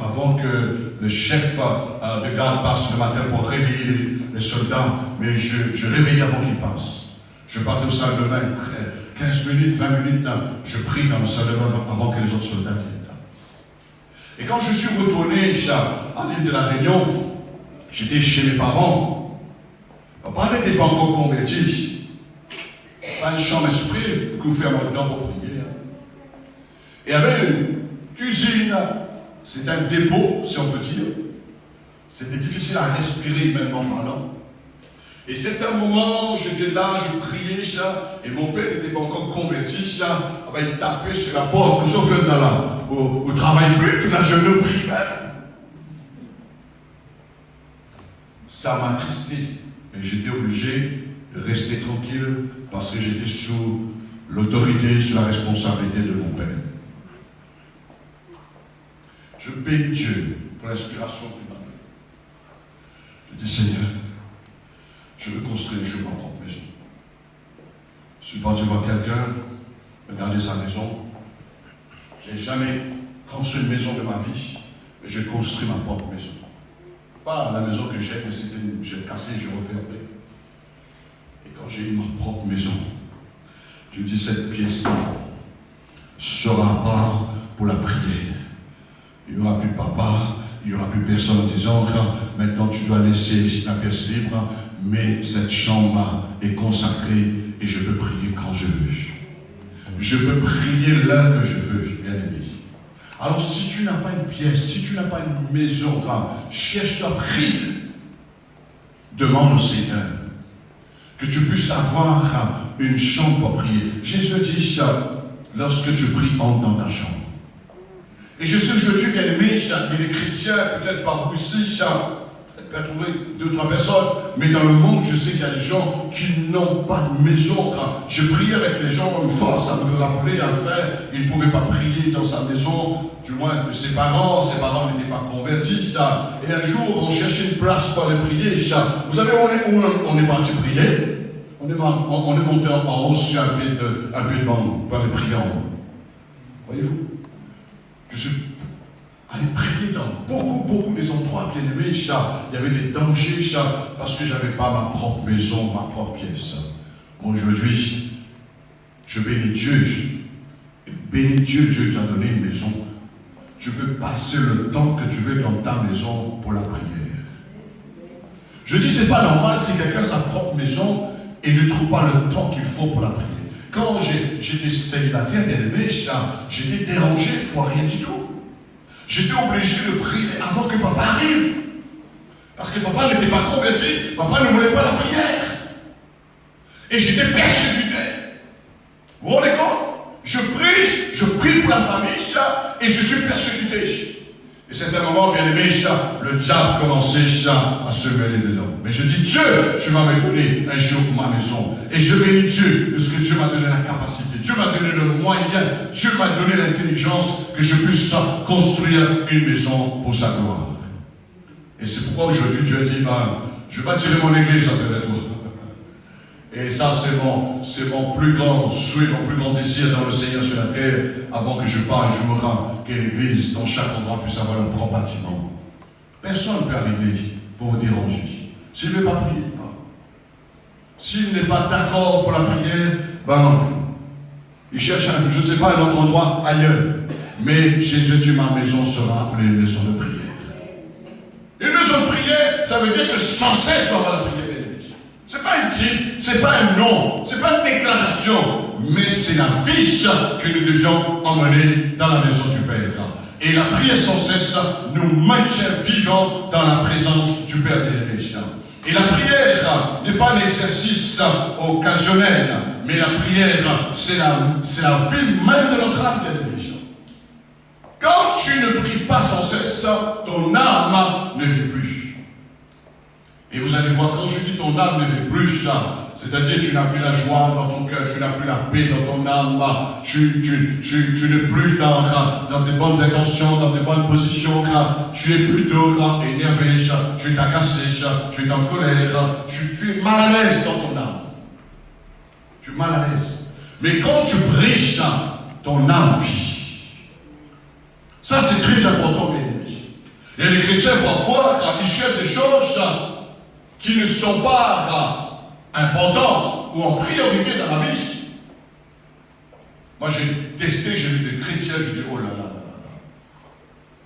avant que le chef de garde passe le matin pour réveiller les soldats, mais je réveillais avant qu'il passe. Je partais au salle de bain, 15 minutes, 20 minutes, je prie dans le salle de bain avant que les autres soldats viennent. Et quand je suis retourné à l'île de la Réunion, j'étais chez mes parents. Papa n'était pas encore converti. Pas une chambre esprit pour vous faire mon temps pour prier. Et il y avait une cuisine, c'était un dépôt, si on peut dire. C'était difficile à respirer, humainement parlant. Et c'était un moment où j'étais là, je priais, et mon père n'était pas encore converti, il tapait sur la porte, sauf au travail plus, toute la journée au prie même. Ça m'a attristé, et j'étais obligé de rester tranquille parce que j'étais sous l'autorité, sous la responsabilité de mon père. Je bénis Dieu pour l'inspiration qu'il m'a donnée. Je dis Seigneur, je veux construire ma propre maison. Je suis parti voir quelqu'un, regarder sa maison. Je n'ai jamais construit une maison de ma vie, mais j'ai construit ma propre maison. Pas la maison que j'ai, mais c'était j'ai cassé, j'ai refait après. Et quand j'ai eu ma propre maison, je dis cette pièce-là sera pas pour la prière. Il n'y aura plus de papa, il n'y aura plus personne en disant maintenant tu dois laisser la pièce libre, mais cette chambre est consacrée et je peux prier quand je veux. Je peux prier là que je veux, bien aimé. Alors si tu n'as pas une pièce, si tu n'as pas une maison, cherche-toi, prie. Demande au Seigneur que tu puisses avoir une chambre pour prier. Jésus dit, lorsque tu pries, entre dans ta chambre. Et je sais aujourd'hui, bien aimé, il y a des chrétiens, peut-être par vous ici, peut-être trouver 2 ou 3 personnes, mais dans le monde, je sais qu'il y a des gens qui n'ont pas de maison. Je priais avec les gens une fois, ça me rappelait un frère, il ne pouvait pas prier dans sa maison, du moins de ses parents n'étaient pas convertis. Et un jour, on cherchait une place pour aller prier. Vous savez, on est parti prier. On est monté en haut sur un pied de banc pour aller prier en haut. Voyez-vous? Je suis allé prier dans beaucoup des endroits bien aimés. Il y avait des dangers parce que je n'avais pas ma propre maison, ma propre pièce. Aujourd'hui, je bénis Dieu. Et bénis Dieu, Dieu t'a donné une maison. Tu peux passer le temps que tu veux dans ta maison pour la prière. Je dis, c'est pas normal si quelqu'un a sa propre maison et ne trouve pas le temps qu'il faut pour la prière. Quand j'étais célibataire, bien aimé, j'étais dérangé pour rien du tout. J'étais obligé de prier avant que papa arrive. Parce que papa n'était pas converti, papa ne voulait pas la prière. Et j'étais persécuté. Vous vous rendez compte? Je prie pour la famille, et je suis persécuté. Et c'est un moment, bien aimé, le diable commençait à se mêler dedans. Mais je dis, Dieu, tu vas me donner un jour ma maison. Et je bénis Dieu, parce que Dieu m'a donné la capacité. Dieu m'a donné le moyen. Dieu m'a donné l'intelligence que je puisse construire une maison pour sa gloire. Et c'est pourquoi aujourd'hui Dieu dit, je bâtirai mon église à travers toi. Et ça, c'est mon plus grand souhait, mon plus grand désir dans le Seigneur sur la terre, avant que je parte un jour, que l'église, dans chaque endroit, puisse avoir un propre bâtiment. Personne ne peut arriver pour vous déranger. S'il ne veut pas prier, s'il n'est pas d'accord pour la prière, il cherche, je ne sais pas, un autre endroit ailleurs. Mais Jésus dit, ma maison sera appelée une maison de prière. Une maison de prière, ça veut dire que sans cesse, on va la prière. Ce n'est pas un titre, ce n'est pas un nom, ce n'est pas une déclaration, mais c'est la vie que nous devions emmener dans la maison du Père. Et la prière sans cesse nous maintient vivants dans la présence du Père bien-aimé. Et la prière n'est pas un exercice occasionnel, mais la prière, c'est la vie même de notre âme bien-aimé. Quand tu ne pries pas sans cesse, ton âme ne vit plus. Et vous allez voir, quand je dis ton âme ne vit plus, c'est-à-dire tu n'as plus la joie dans ton cœur, tu n'as plus la paix dans ton âme, tu n'es plus dans des bonnes intentions, dans des bonnes positions, tu es plutôt énervé, tu es agacé, tu es en colère, tu es mal à l'aise dans ton âme. Tu es mal à l'aise. Mais quand tu pries, ton âme vit. Ça, c'est très important, mes amis. Et les chrétiens, parfois, ils cherchent des choses qui ne sont pas importantes ou en priorité dans la vie. Moi, j'ai testé, j'ai vu des chrétiens, je dis, oh là là là là.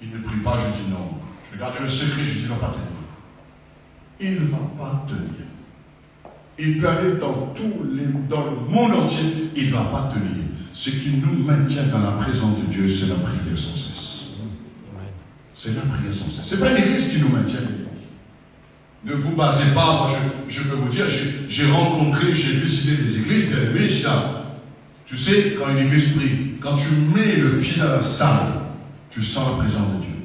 Ils ne prient pas, je dis non. Je regarde le secret, je dis, il ne va pas tenir. Il ne va pas tenir. Il peut aller dans le monde entier, il ne va pas tenir. Ce qui nous maintient dans la présence de Dieu, c'est la prière sans cesse. C'est la prière sans cesse. Ce n'est pas l'église qui nous maintient. Ne vous basez pas, moi je peux vous dire, j'ai rencontré, j'ai visité des églises, bien aimées, tu sais, quand une église prie, quand tu mets le pied dans la salle, tu sens la présence de Dieu.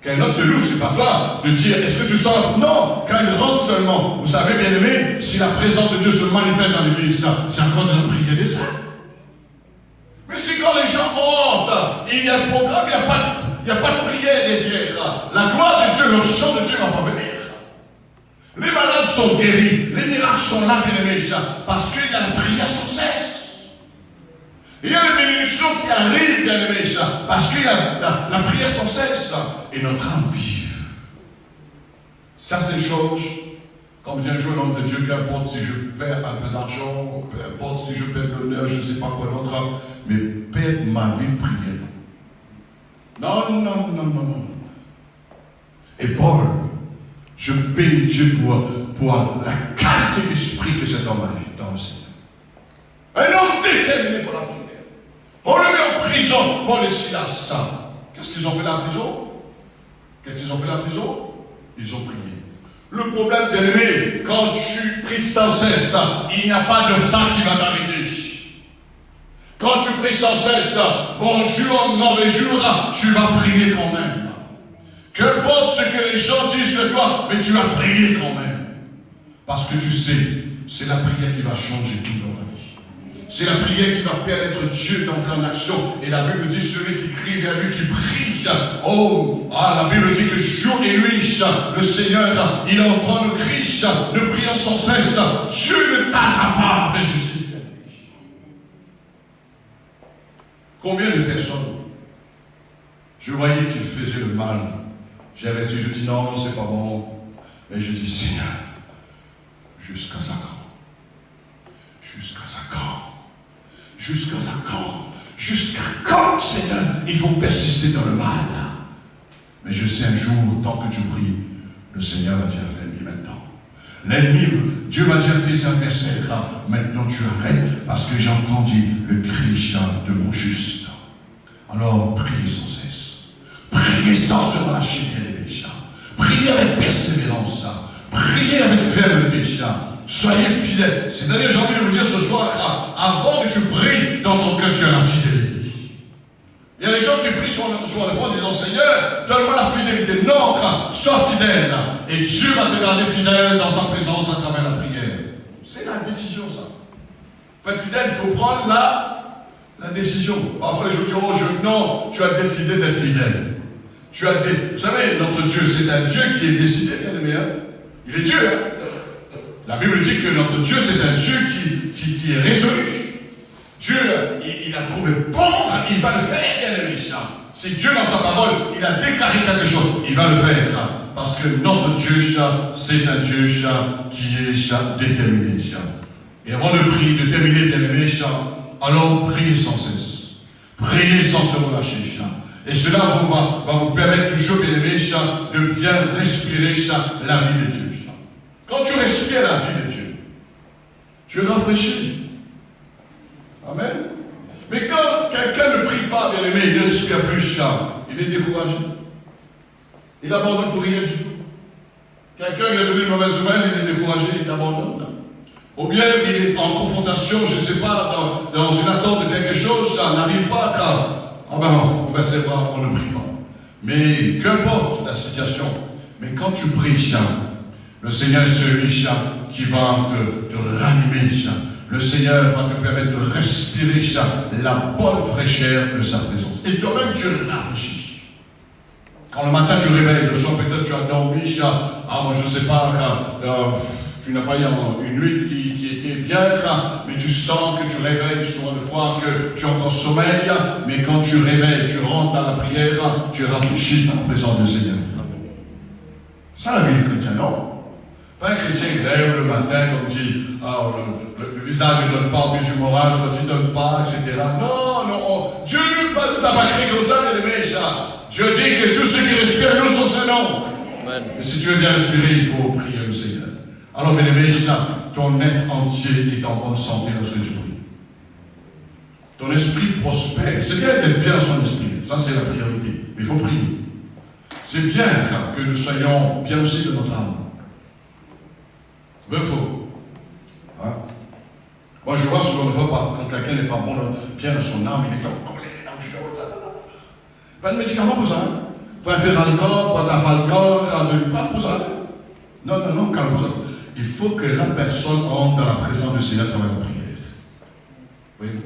Qu'un autre te loue, c'est pas toi de dire, est-ce que tu sens? Non, quand il rentre seulement, vous savez, bien aimé, si la présence de Dieu se manifeste dans l'église, c'est encore de la prière des saints. Mais si quand les gens entrent, il y a un programme, il n'y a pas de prière derrière. La gloire de Dieu, le chant de Dieu ne va pas venir. Les malades sont guéris, les miracles sont là, bien aimés, parce qu'il y a la prière sans cesse. Il y a les bénédictions qui arrivent, bien aimés, parce qu'il y a la prière sans cesse. Et notre âme vive. Ça, c'est une chose, comme dit un jour l'homme de Dieu, qu'importe si je perds un peu d'argent, peu importe si je perds l'honneur, je ne sais pas quoi d'autre, mais perdre ma vie de prière. Non. Et Paul, je bénis Dieu pour la qualité d'esprit que cet homme a dans le Seigneur. Un homme déterminé pour la prière. On le met en prison, Paul et Silas. Qu'est-ce qu'ils ont fait dans la prison? Ils ont prié. Le problème, bien aimé, quand tu pries sans cesse, il n'y a pas de ça qui va t'arrêter. Quand tu pries sans cesse, bonjour, mauvais jour, tu vas prier quand même. Qu'importe ce que les gens disent sur toi, mais tu vas prier quand même. Parce que tu sais, c'est la prière qui va changer tout dans ta vie. C'est la prière qui va permettre Dieu d'entrer en action. Et la Bible dit, celui qui crie vers lui, qui prie. La Bible dit que jour et nuit, le Seigneur, il entend nos cris, nous prions sans cesse. Dieu ne tardera pas avec justice. Combien de personnes, je voyais qu'ils faisaient le mal. J'avais dit, je dis non, c'est pas bon. Mais je dis, Seigneur, jusqu'à ça quand? Jusqu'à ça quand? Jusqu'à ça quand? Jusqu'à quand, Seigneur, ils vont persister dans le mal? Mais je sais un jour, tant que tu pries, le Seigneur va dire à l'ennemi maintenant. L'ennemi, Dieu va dire à tes adversaires, maintenant tu arrêtes parce que j'ai entendu le cri de mon juste. Alors priez sans cesse. Priez sans se relâcher, bien aimés. Priez avec persévérance. Priez avec fermeté. Soyez fidèles. C'est-à-dire, j'ai envie de vous dire ce soir, avant que tu pries, dans ton cœur, tu as la fidélité. Il y a des gens qui prient sur le front en disant, Seigneur, donne-moi la fidélité. Non, sois fidèle. Et Dieu va te garder fidèle dans sa présence à travers la prière. C'est la décision, ça. Pour être fidèle, il faut prendre la décision. Parfois, les gens disent, non, tu as décidé d'être fidèle. Vous savez, notre Dieu, c'est un Dieu qui est décidé, bien aimé. Il est Dieu. La Bible dit que notre Dieu, c'est un Dieu qui est résolu. Dieu, il a trouvé bon, il va le faire, bien aimé. Si Dieu, dans sa parole, il a déclaré quelque chose, il va le faire. Parce que notre Dieu, c'est un Dieu qui est déterminé. Et avant de terminer, bien aimé, alors priez sans cesse. Priez sans se relâcher. Et cela va vous permettre toujours, bien aimé, de bien respirer la vie de Dieu. Quand tu respires la vie de Dieu, tu es rafraîchi. Amen. Mais quand quelqu'un ne prie pas, bien aimé, il ne respire plus, il est découragé. Il abandonne pour rien du tout. Quelqu'un qui a donné une mauvaise nouvelle, il est découragé, il abandonne. Ou bien il est en confrontation, je ne sais pas, dans une attente de quelque chose, ça n'arrive pas car on ne baisse pas, on ne prie pas. Mais qu'importe la situation, mais quand tu pries, le Seigneur est celui qui va te ranimer. Le Seigneur va te permettre de respirer la bonne fraîcheur de sa présence. Et toi-même, tu rafraîchis. Quand le matin tu réveilles, le soir peut-être tu as dormi, moi je ne sais pas, tu n'as pas eu une nuit qui était bien, mais tu sens que tu réveilles souvent de fois que tu es en sommeil, mais quand tu réveilles, tu rentres dans la prière, tu rafraîchis dans la présence du Seigneur. C'est ça la vie du chrétien, non? Pas un chrétien qui lève le matin comme dit, le visage ne donne pas envie du moral, toi tu ne donnes pas, etc. Non, Dieu ne nous a pas créé comme ça, les méchants. Dieu dit que tous ceux qui respirent, nous sont ses noms. Mais si tu veux bien respirer, il faut prier le Seigneur. Alors, mes amis, ton être entier est en bonne santé lorsque tu pries. Ton esprit prospère. C'est bien d'être bien dans son esprit. Ça, c'est la priorité. Mais il faut prier. C'est bien que nous soyons bien aussi de notre âme. Mais il faut. Hein? Moi, je vois souvent de fois, quand quelqu'un n'est pas bon, bien dans son âme, il est en colère. Pas de médicaments pour ça. Pas un ferralcor, pas d'afalcor, pas pour ça. Non, calme-toi. Il faut que la personne rentre dans la présence du Seigneur dans la prière. Voyez-vous?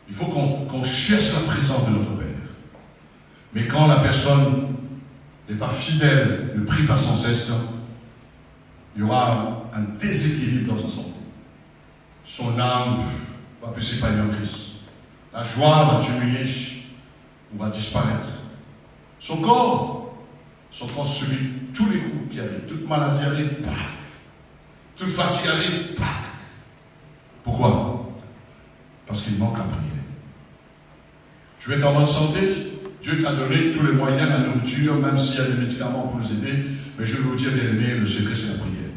Il faut qu'on cherche la présence de notre Père. Mais quand la personne n'est pas fidèle, ne prie pas sans cesse, il y aura un déséquilibre dans sa santé. Son âme va plus s'épanouir en Christ. La joie va diminuer ou va disparaître. Son corps subit tous les coups qui arrivent. Toute maladie arrive, toute fatigue arrive. Pourquoi? Parce qu'il manque la prière. Tu veux être en bonne santé? Dieu t'a donné tous les moyens, la nourriture, même s'il y a des médicaments pour nous aider. Mais je veux vous dire, bien aimé, le secret c'est la prière.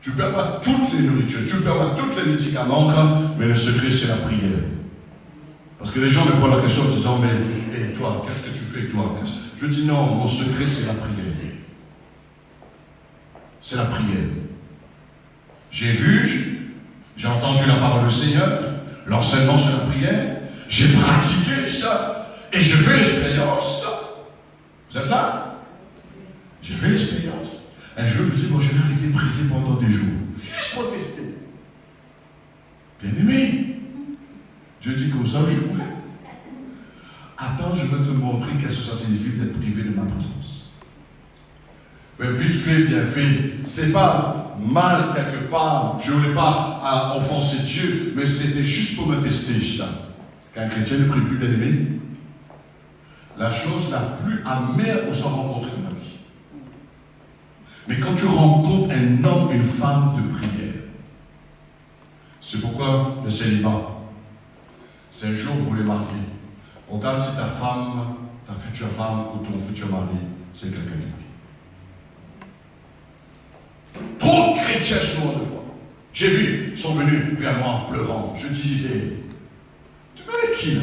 Tu peux avoir toutes les nourritures, tu peux avoir tous les médicaments, mais le secret c'est la prière. Parce que les gens me posent la question en disant, mais toi, qu'est-ce que tu fais, toi? Je dis non, mon secret c'est la prière. C'est la prière. J'ai vu, j'ai entendu la parole du Seigneur, l'enseignement sur la prière, j'ai pratiqué ça, et je fais l'expérience. Vous êtes là? J'ai fait l'expérience. Un jour, je dis, bon, je vais arrêter de prier pendant des jours. Juste pour tester. Bien aimé, Dieu dit comme ça, je voulais. Attends, je vais te montrer qu'est-ce que ça signifie d'être privé de ma présence. Mais vite fait, bien fait. C'est pas mal quelque part. Je ne voulais pas offenser Dieu, mais c'était juste pour me tester. Qu'un chrétien ne prie plus, bien aimé, la chose la plus amère qu'on soit rencontrée dans la vie. Mais quand tu rencontres un homme, une femme de prière, c'est pourquoi le célibat. C'est un jour où vous voulez marier. Regarde si ta femme, ta future femme ou ton futur mari c'est quelqu'un qui prie. Trop de chrétiens souvent de fois. J'ai vu, ils sont venus vers moi en pleurant. Je dis, hey, tu es avec qui là?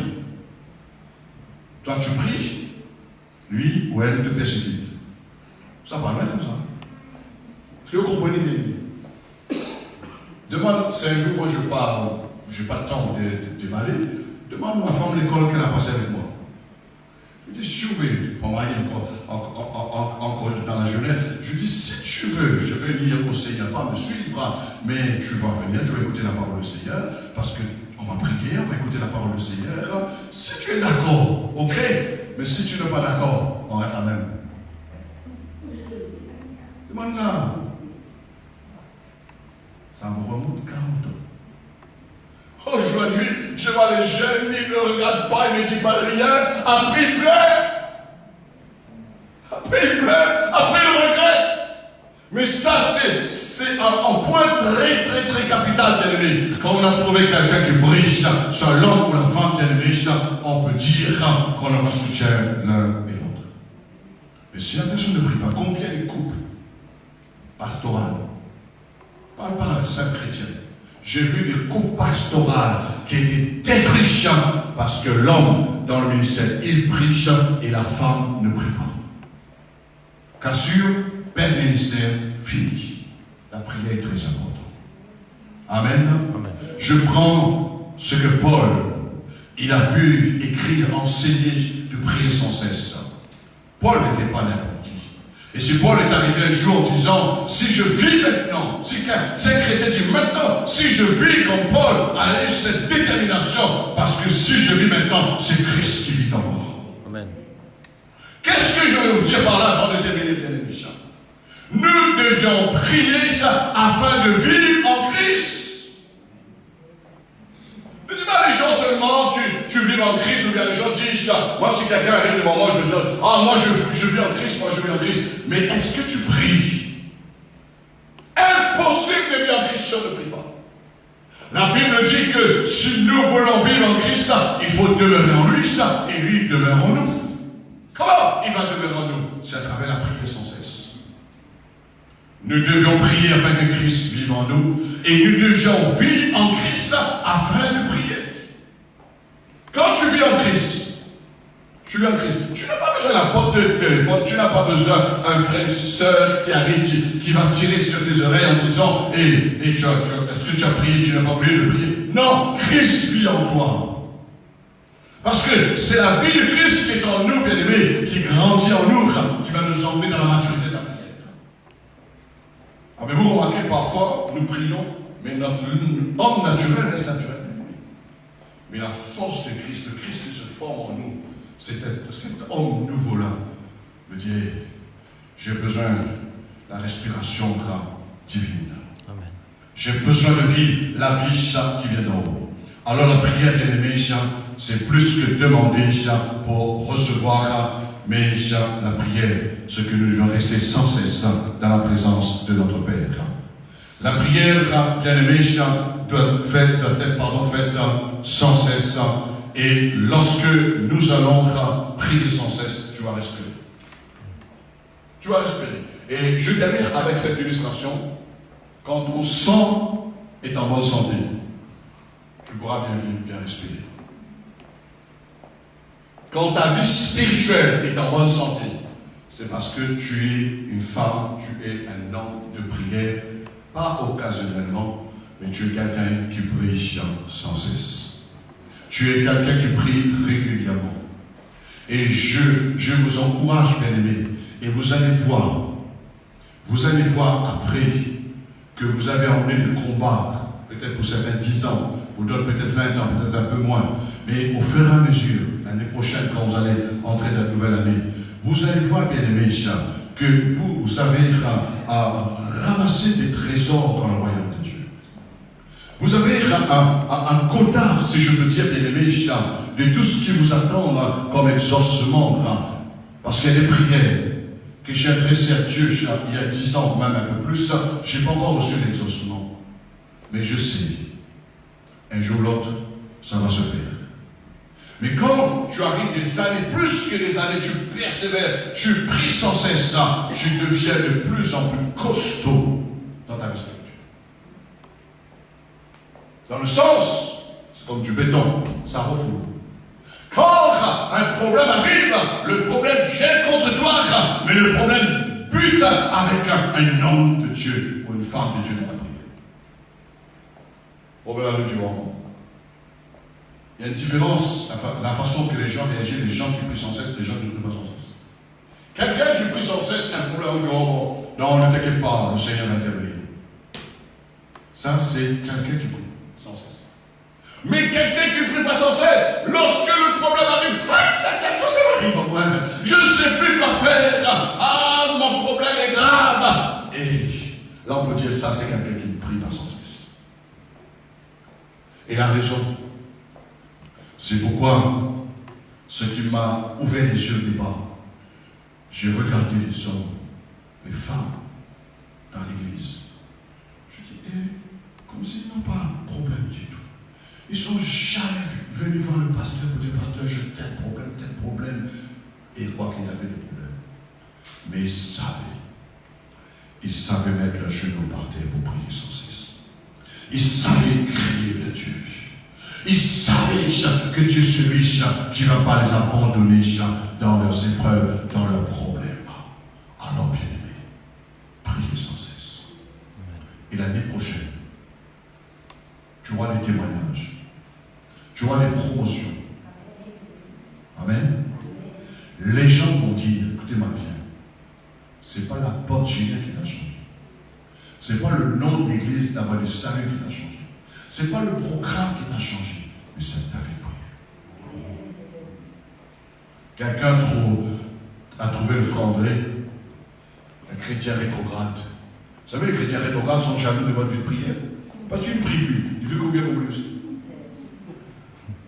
Toi tu pries, lui ou elle te persécute. Ça parle même comme ça. Est-ce que vous comprenez bien? Demande, c'est un jour, moi je parle, je n'ai pas le temps de m'aller. Demande à ma femme l'école qu'elle a passée avec moi. Je dis, si tu veux, pour moi, encore dans la jeunesse, je dis, si tu veux, je vais lire au Seigneur, pas me suivre, mais tu vas venir, tu vas écouter la parole du Seigneur, parce qu'on va prier, on va écouter la parole du Seigneur. Si tu es d'accord, ok, mais si tu n'es pas d'accord, on reste la même. Demande-là. Ça me remonte 40 ans. Aujourd'hui, je vois les jeunes, ils ne regardent pas, ils ne disent pas rien. Après, ils pleurent. Après, ils pleurent. Après, ils regrettent. Mais ça, c'est un point très, très, très capital d'ennemi. Quand on a trouvé quelqu'un qui brille, sur l'homme ou la femme d'ennemi, on peut dire qu'on aura soutien l'un et l'autre. Mais si la personne ne prie pas, combien de couples pastorales, pas par un seul chrétien, j'ai vu des couples pastorales qui étaient tétrichants parce que l'homme dans le ministère, il prie et la femme ne prie pas. Qu'assure, père ministère, fini. La prière est très importante. Amen. Amen. Je prends ce que Paul, il a pu écrire, enseigner, de prier sans cesse. Paul n'était pas n'importe qui. Et si Paul est arrivé un jour en disant, si je vis maintenant, si un chrétien dit maintenant, si je vis comme Paul, avec cette détermination, parce que si je vis maintenant, c'est Christ qui vit en moi. Amen. Qu'est-ce que je veux vous dire par là avant de terminer, bien aimé? Nous devions prier afin de vivre en Christ. Ne dis pas les gens seulement, tu vis en Christ, ou bien les gens disent, moi si quelqu'un arrive devant moi, je dis, moi je vis en Christ, moi je vis en Christ. Mais est-ce que tu pries? Impossible de vivre en Christ si on ne prie pas. La Bible dit que si nous voulons vivre en Christ, il faut demeurer en lui, et lui demeure en nous. Comment il va demeurer en nous? C'est à travers la prière sans cesse. Nous devions prier afin que Christ vive en nous, et nous devions vivre en Christ afin de prier. Quand tu vis en Christ, tu vis en Christ, tu n'as pas besoin d'un porte de téléphone, tu n'as pas besoin d'un frère, une soeur qui arrive, qui va tirer sur tes oreilles en disant, est-ce que tu as prié, tu n'as pas oublié de prier? Non, Christ vit en toi. Parce que c'est la vie de Christ qui est en nous, bien-aimés, qui grandit en nous, qui va nous emmener dans la maturité de la prière. Avez-vous remarqué parfois, nous prions, mais notre homme naturel reste naturel. Mais la force de Christ, le Christ qui se forme en nous, cet homme nouveau-là, me dit, j'ai besoin de la respiration divine. Amen. J'ai besoin de vivre la vie qui vient d'en haut. Alors la prière, bien aimé, c'est plus que demander pour recevoir, mais la prière, ce que nous devons rester sans cesse dans la présence de notre Père. La prière, bien aimé, doit être faite sans cesse. Et lorsque nous allons prier sans cesse, tu vas respirer. Tu vas respirer. Et je termine avec cette illustration. Quand ton sang est en bonne santé, tu pourras bien respirer. Quand ta vie spirituelle est en bonne santé, c'est parce que tu es une femme, tu es un homme de prière, pas occasionnellement, mais tu es quelqu'un qui prie sans cesse. Tu es quelqu'un qui prie régulièrement. Et je vous encourage, bien-aimés, et vous allez voir après que vous avez emmené le combat, peut-être pour certains 10 ans, pour d'autres peut-être 20 ans, peut-être un peu moins, mais au fur et à mesure, l'année prochaine, quand vous allez entrer dans la nouvelle année, vous allez voir, bien-aimés, que vous avez ramassé des trésors dans le royaume de Dieu. Vous avez un quota, si je peux dire, bien-aimés, de tout ce qui vous attend comme exaucement, parce qu'il y a des prières que j'ai adressées à Dieu il y a 10 ans, même un peu plus, je n'ai pas encore reçu l'exaucement. Mais je sais, un jour ou l'autre, ça va se faire. Mais quand tu arrives des années, plus que des années, tu persévères, tu pries sans cesse ça, tu deviens de plus en plus costaud dans ta vie spirituelle. Dans le sens, c'est comme du béton, ça refoule. Quand un problème arrive, le problème vient contre toi, mais le problème bute avec un homme de Dieu ou une femme de Dieu dans la prière. Problème arrive du moment. Il y a une différence, la façon que les gens réagissent, les gens qui prient sans cesse, les gens qui ne prient pas sans cesse. Quelqu'un qui prie sans cesse, un problème, on dit, non, ne t'inquiète pas, le Seigneur va intervenir. Ça, c'est quelqu'un qui prie sans cesse. Mais quelqu'un qui ne prie pas sans cesse, lorsque le problème arrive, tout ça arrive à moi, je ne sais plus quoi faire, mon problème est grave. Et là, on peut dire ça, c'est quelqu'un qui ne prie pas sans cesse. Et la raison, c'est pourquoi ce qui m'a ouvert les yeux au départ, j'ai regardé les hommes, les femmes dans l'église. Je dis, comme s'ils n'ont pas de problème du tout. Ils ne sont jamais venus voir le pasteur pour dire, pasteur, j'ai tel problème. Et quoi qu'ils avaient des problèmes. Mais ils savaient mettre leurs genoux par terre pour prier sans cesse. Ils savaient crier vers Dieu. Ils savaient que Dieu est celui qui ne va pas les abandonner dans leurs épreuves, dans leurs problèmes. Alors, bien-aimés, priez sans cesse. Et l'année prochaine, tu auras des témoignages. Tu auras des promotions. Amen. Les gens vont dire, écoutez-moi bien, ce n'est pas la porte géniale qui t'a changé. Ce n'est pas le nom d'église d'avoir du salut qui t'a changé. Ce n'est pas le programme qui t'a changé, mais c'est ta vie de prière. Quelqu'un a trouvé le frère André, un chrétien rétrograde. Vous savez, les chrétiens rétrogrades sont jaloux de votre vie de prière. Parce qu'il ne prie plus, il veut qu'on vienne au plus.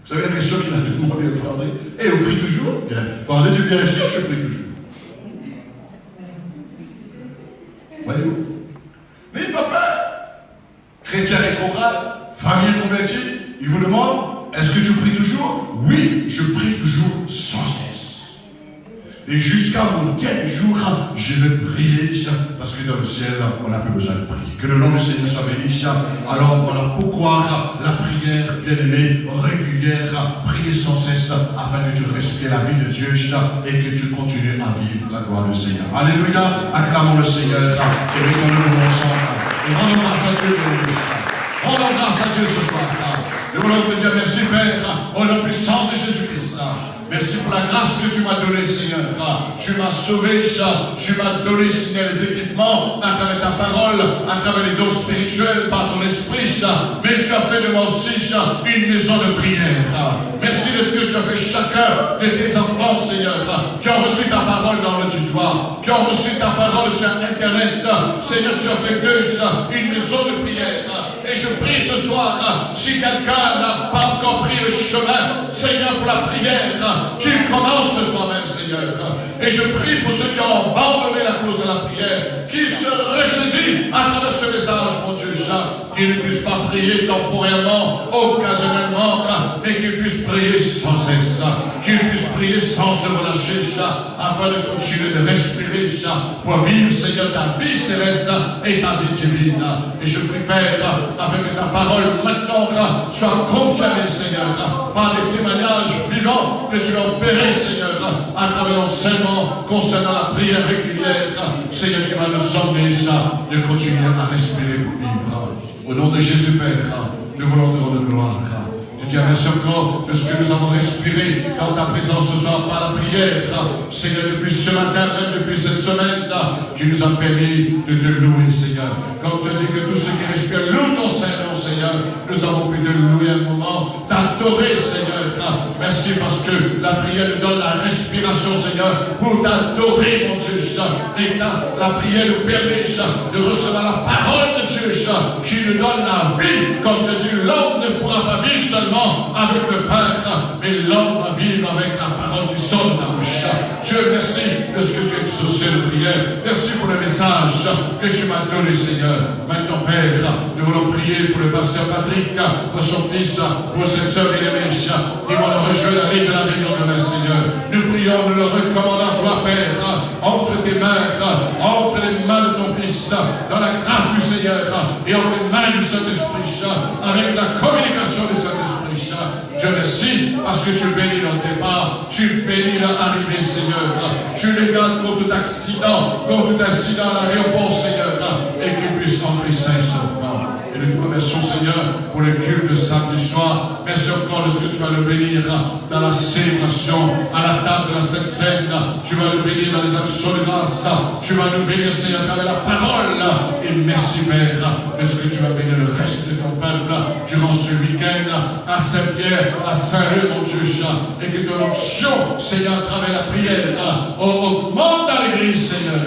Vous savez la question qu'il a demandé au frère André? Et on prie toujours? Bien. Frère André, tu viens ici, je prie toujours. Voyez-vous? Mais papa, chrétien rétrograde, famille convertie, il vous demande, est-ce que tu pries toujours? Oui, je prie toujours sans cesse. Et jusqu'à mon dernier jour, je vais prier, parce que dans le ciel, on n'a plus besoin de prier. Que le nom du Seigneur soit béni. Alors voilà pourquoi la prière, bien-aimée, régulière, prier sans cesse, afin que tu respires la vie de Dieu et que tu continues à vivre la gloire du Seigneur. Alléluia, acclamons le Seigneur et mettons-le ensemble. Et rendons grâce à Dieu, rendons grâce à Dieu ce soir. Nous voulons te dire merci, Père, au nom puissant de Jésus-Christ. Merci pour la grâce que tu m'as donnée, Seigneur. Tu m'as sauvé, tu m'as donné, Seigneur, les équipements à travers ta parole, à travers les dons spirituels, par ton esprit, mais tu as fait de moi aussi une maison de prière. Merci de ce que tu as fait chacun de tes enfants, Seigneur, qui ont reçu ta parole dans l'auditoire, qui ont reçu ta parole sur Internet. Seigneur, tu as fait d'eux une maison de prière. Et je prie ce soir, si quelqu'un n'a pas encore pris le chemin, Seigneur, pour la prière, qu'il commence ce soir même, Seigneur. Et je prie pour ceux qui ont abandonné la cause de la prière, qu'ils se ressaisissent à travers ce message, mon Dieu, qu'ils ne puissent pas prier temporairement, occasionnellement, mais qu'ils puissent prier sans cesse, qu'ils puissent prier sans se relâcher, afin de continuer de respirer, pour vivre, Seigneur, ta vie céleste et ta vie divine. Et je prie, Père, afin que ta parole maintenant soit confirmée, Seigneur, par les témoignages vivants que tu as opérés, Seigneur, à travers l'enseignement concernant la prière régulière, Seigneur, qui va nous emmener de continuer à respirer pour vivre. Au nom de Jésus, Père, nous voulons te rendre gloire. Je dis merci encore de ce que nous avons respiré dans ta présence ce soir par la prière. Seigneur, depuis ce matin, même depuis cette semaine, qui nous a permis de te louer, Seigneur. Comme tu dis que tous ceux qui respirent louent ton Seigneur, Seigneur, nous avons pu te louer un moment, t'adorer, Seigneur. Merci parce que la prière nous donne la respiration, Seigneur, pour t'adorer, mon Dieu. Et la prière nous permet de recevoir la parole de Dieu qui nous donne la vie. Comme tu dis, l'homme ne pourra pas vivre seulement avec le pain, mais l'homme va vivre avec la parole qui sonne dans le chat. Dieu, merci de ce que tu as exaucé de prière. Merci pour le message que tu m'as donné, Seigneur. Maintenant, Père, nous voulons prier pour le pasteur Patrick, pour son fils, pour cette sœur bien-aimée, qui vont le rejoindre avec de la réunion demain, Seigneur. Nous prions, nous le recommandons à toi, Père, entre tes mains, entre les mains de ton fils, dans la grâce du Seigneur, et entre les mains du Saint-Esprit, avec la communication du Saint-Esprit. Dieu merci parce que tu bénis leur départ, tu bénis leur arrivée, Seigneur. Tu les gardes contre tout accident, à l'aéroport, Seigneur, et qu'ils puissent entrer sains et saufs. Et nous te remercions, Seigneur, pour le culte de samedi soir. Merci encore de ce que tu vas le bénir dans la célébration, à la table de la Sainte Seine. Tu vas le bénir dans les actions de grâce. Tu vas nous bénir, Seigneur, à travers la parole. Et merci, Père, de ce que tu vas bénir le reste de ton peuple durant ce week-end à Saint-Pierre, à Saint-Leu, mon Dieu, et que ton onction, Seigneur, à travers la prière, augmente dans l'église, Seigneur.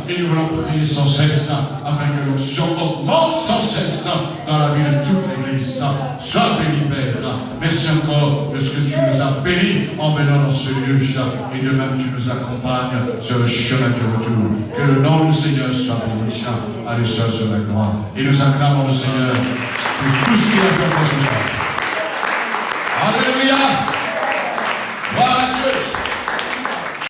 Et nous voulons prier sans cesse, afin que l'onction augmente sans cesse dans la vie de toute l'église. Sois béni, Père. Merci encore de ce que tu nous as bénis en venant dans ce lieu, et de même tu nous accompagnes sur le chemin du retour. Que le nom du Seigneur soit béni. Allez seul sur la gloire. Et nous acclamons le Seigneur pour tout ce qu'il a fait pour ce soir.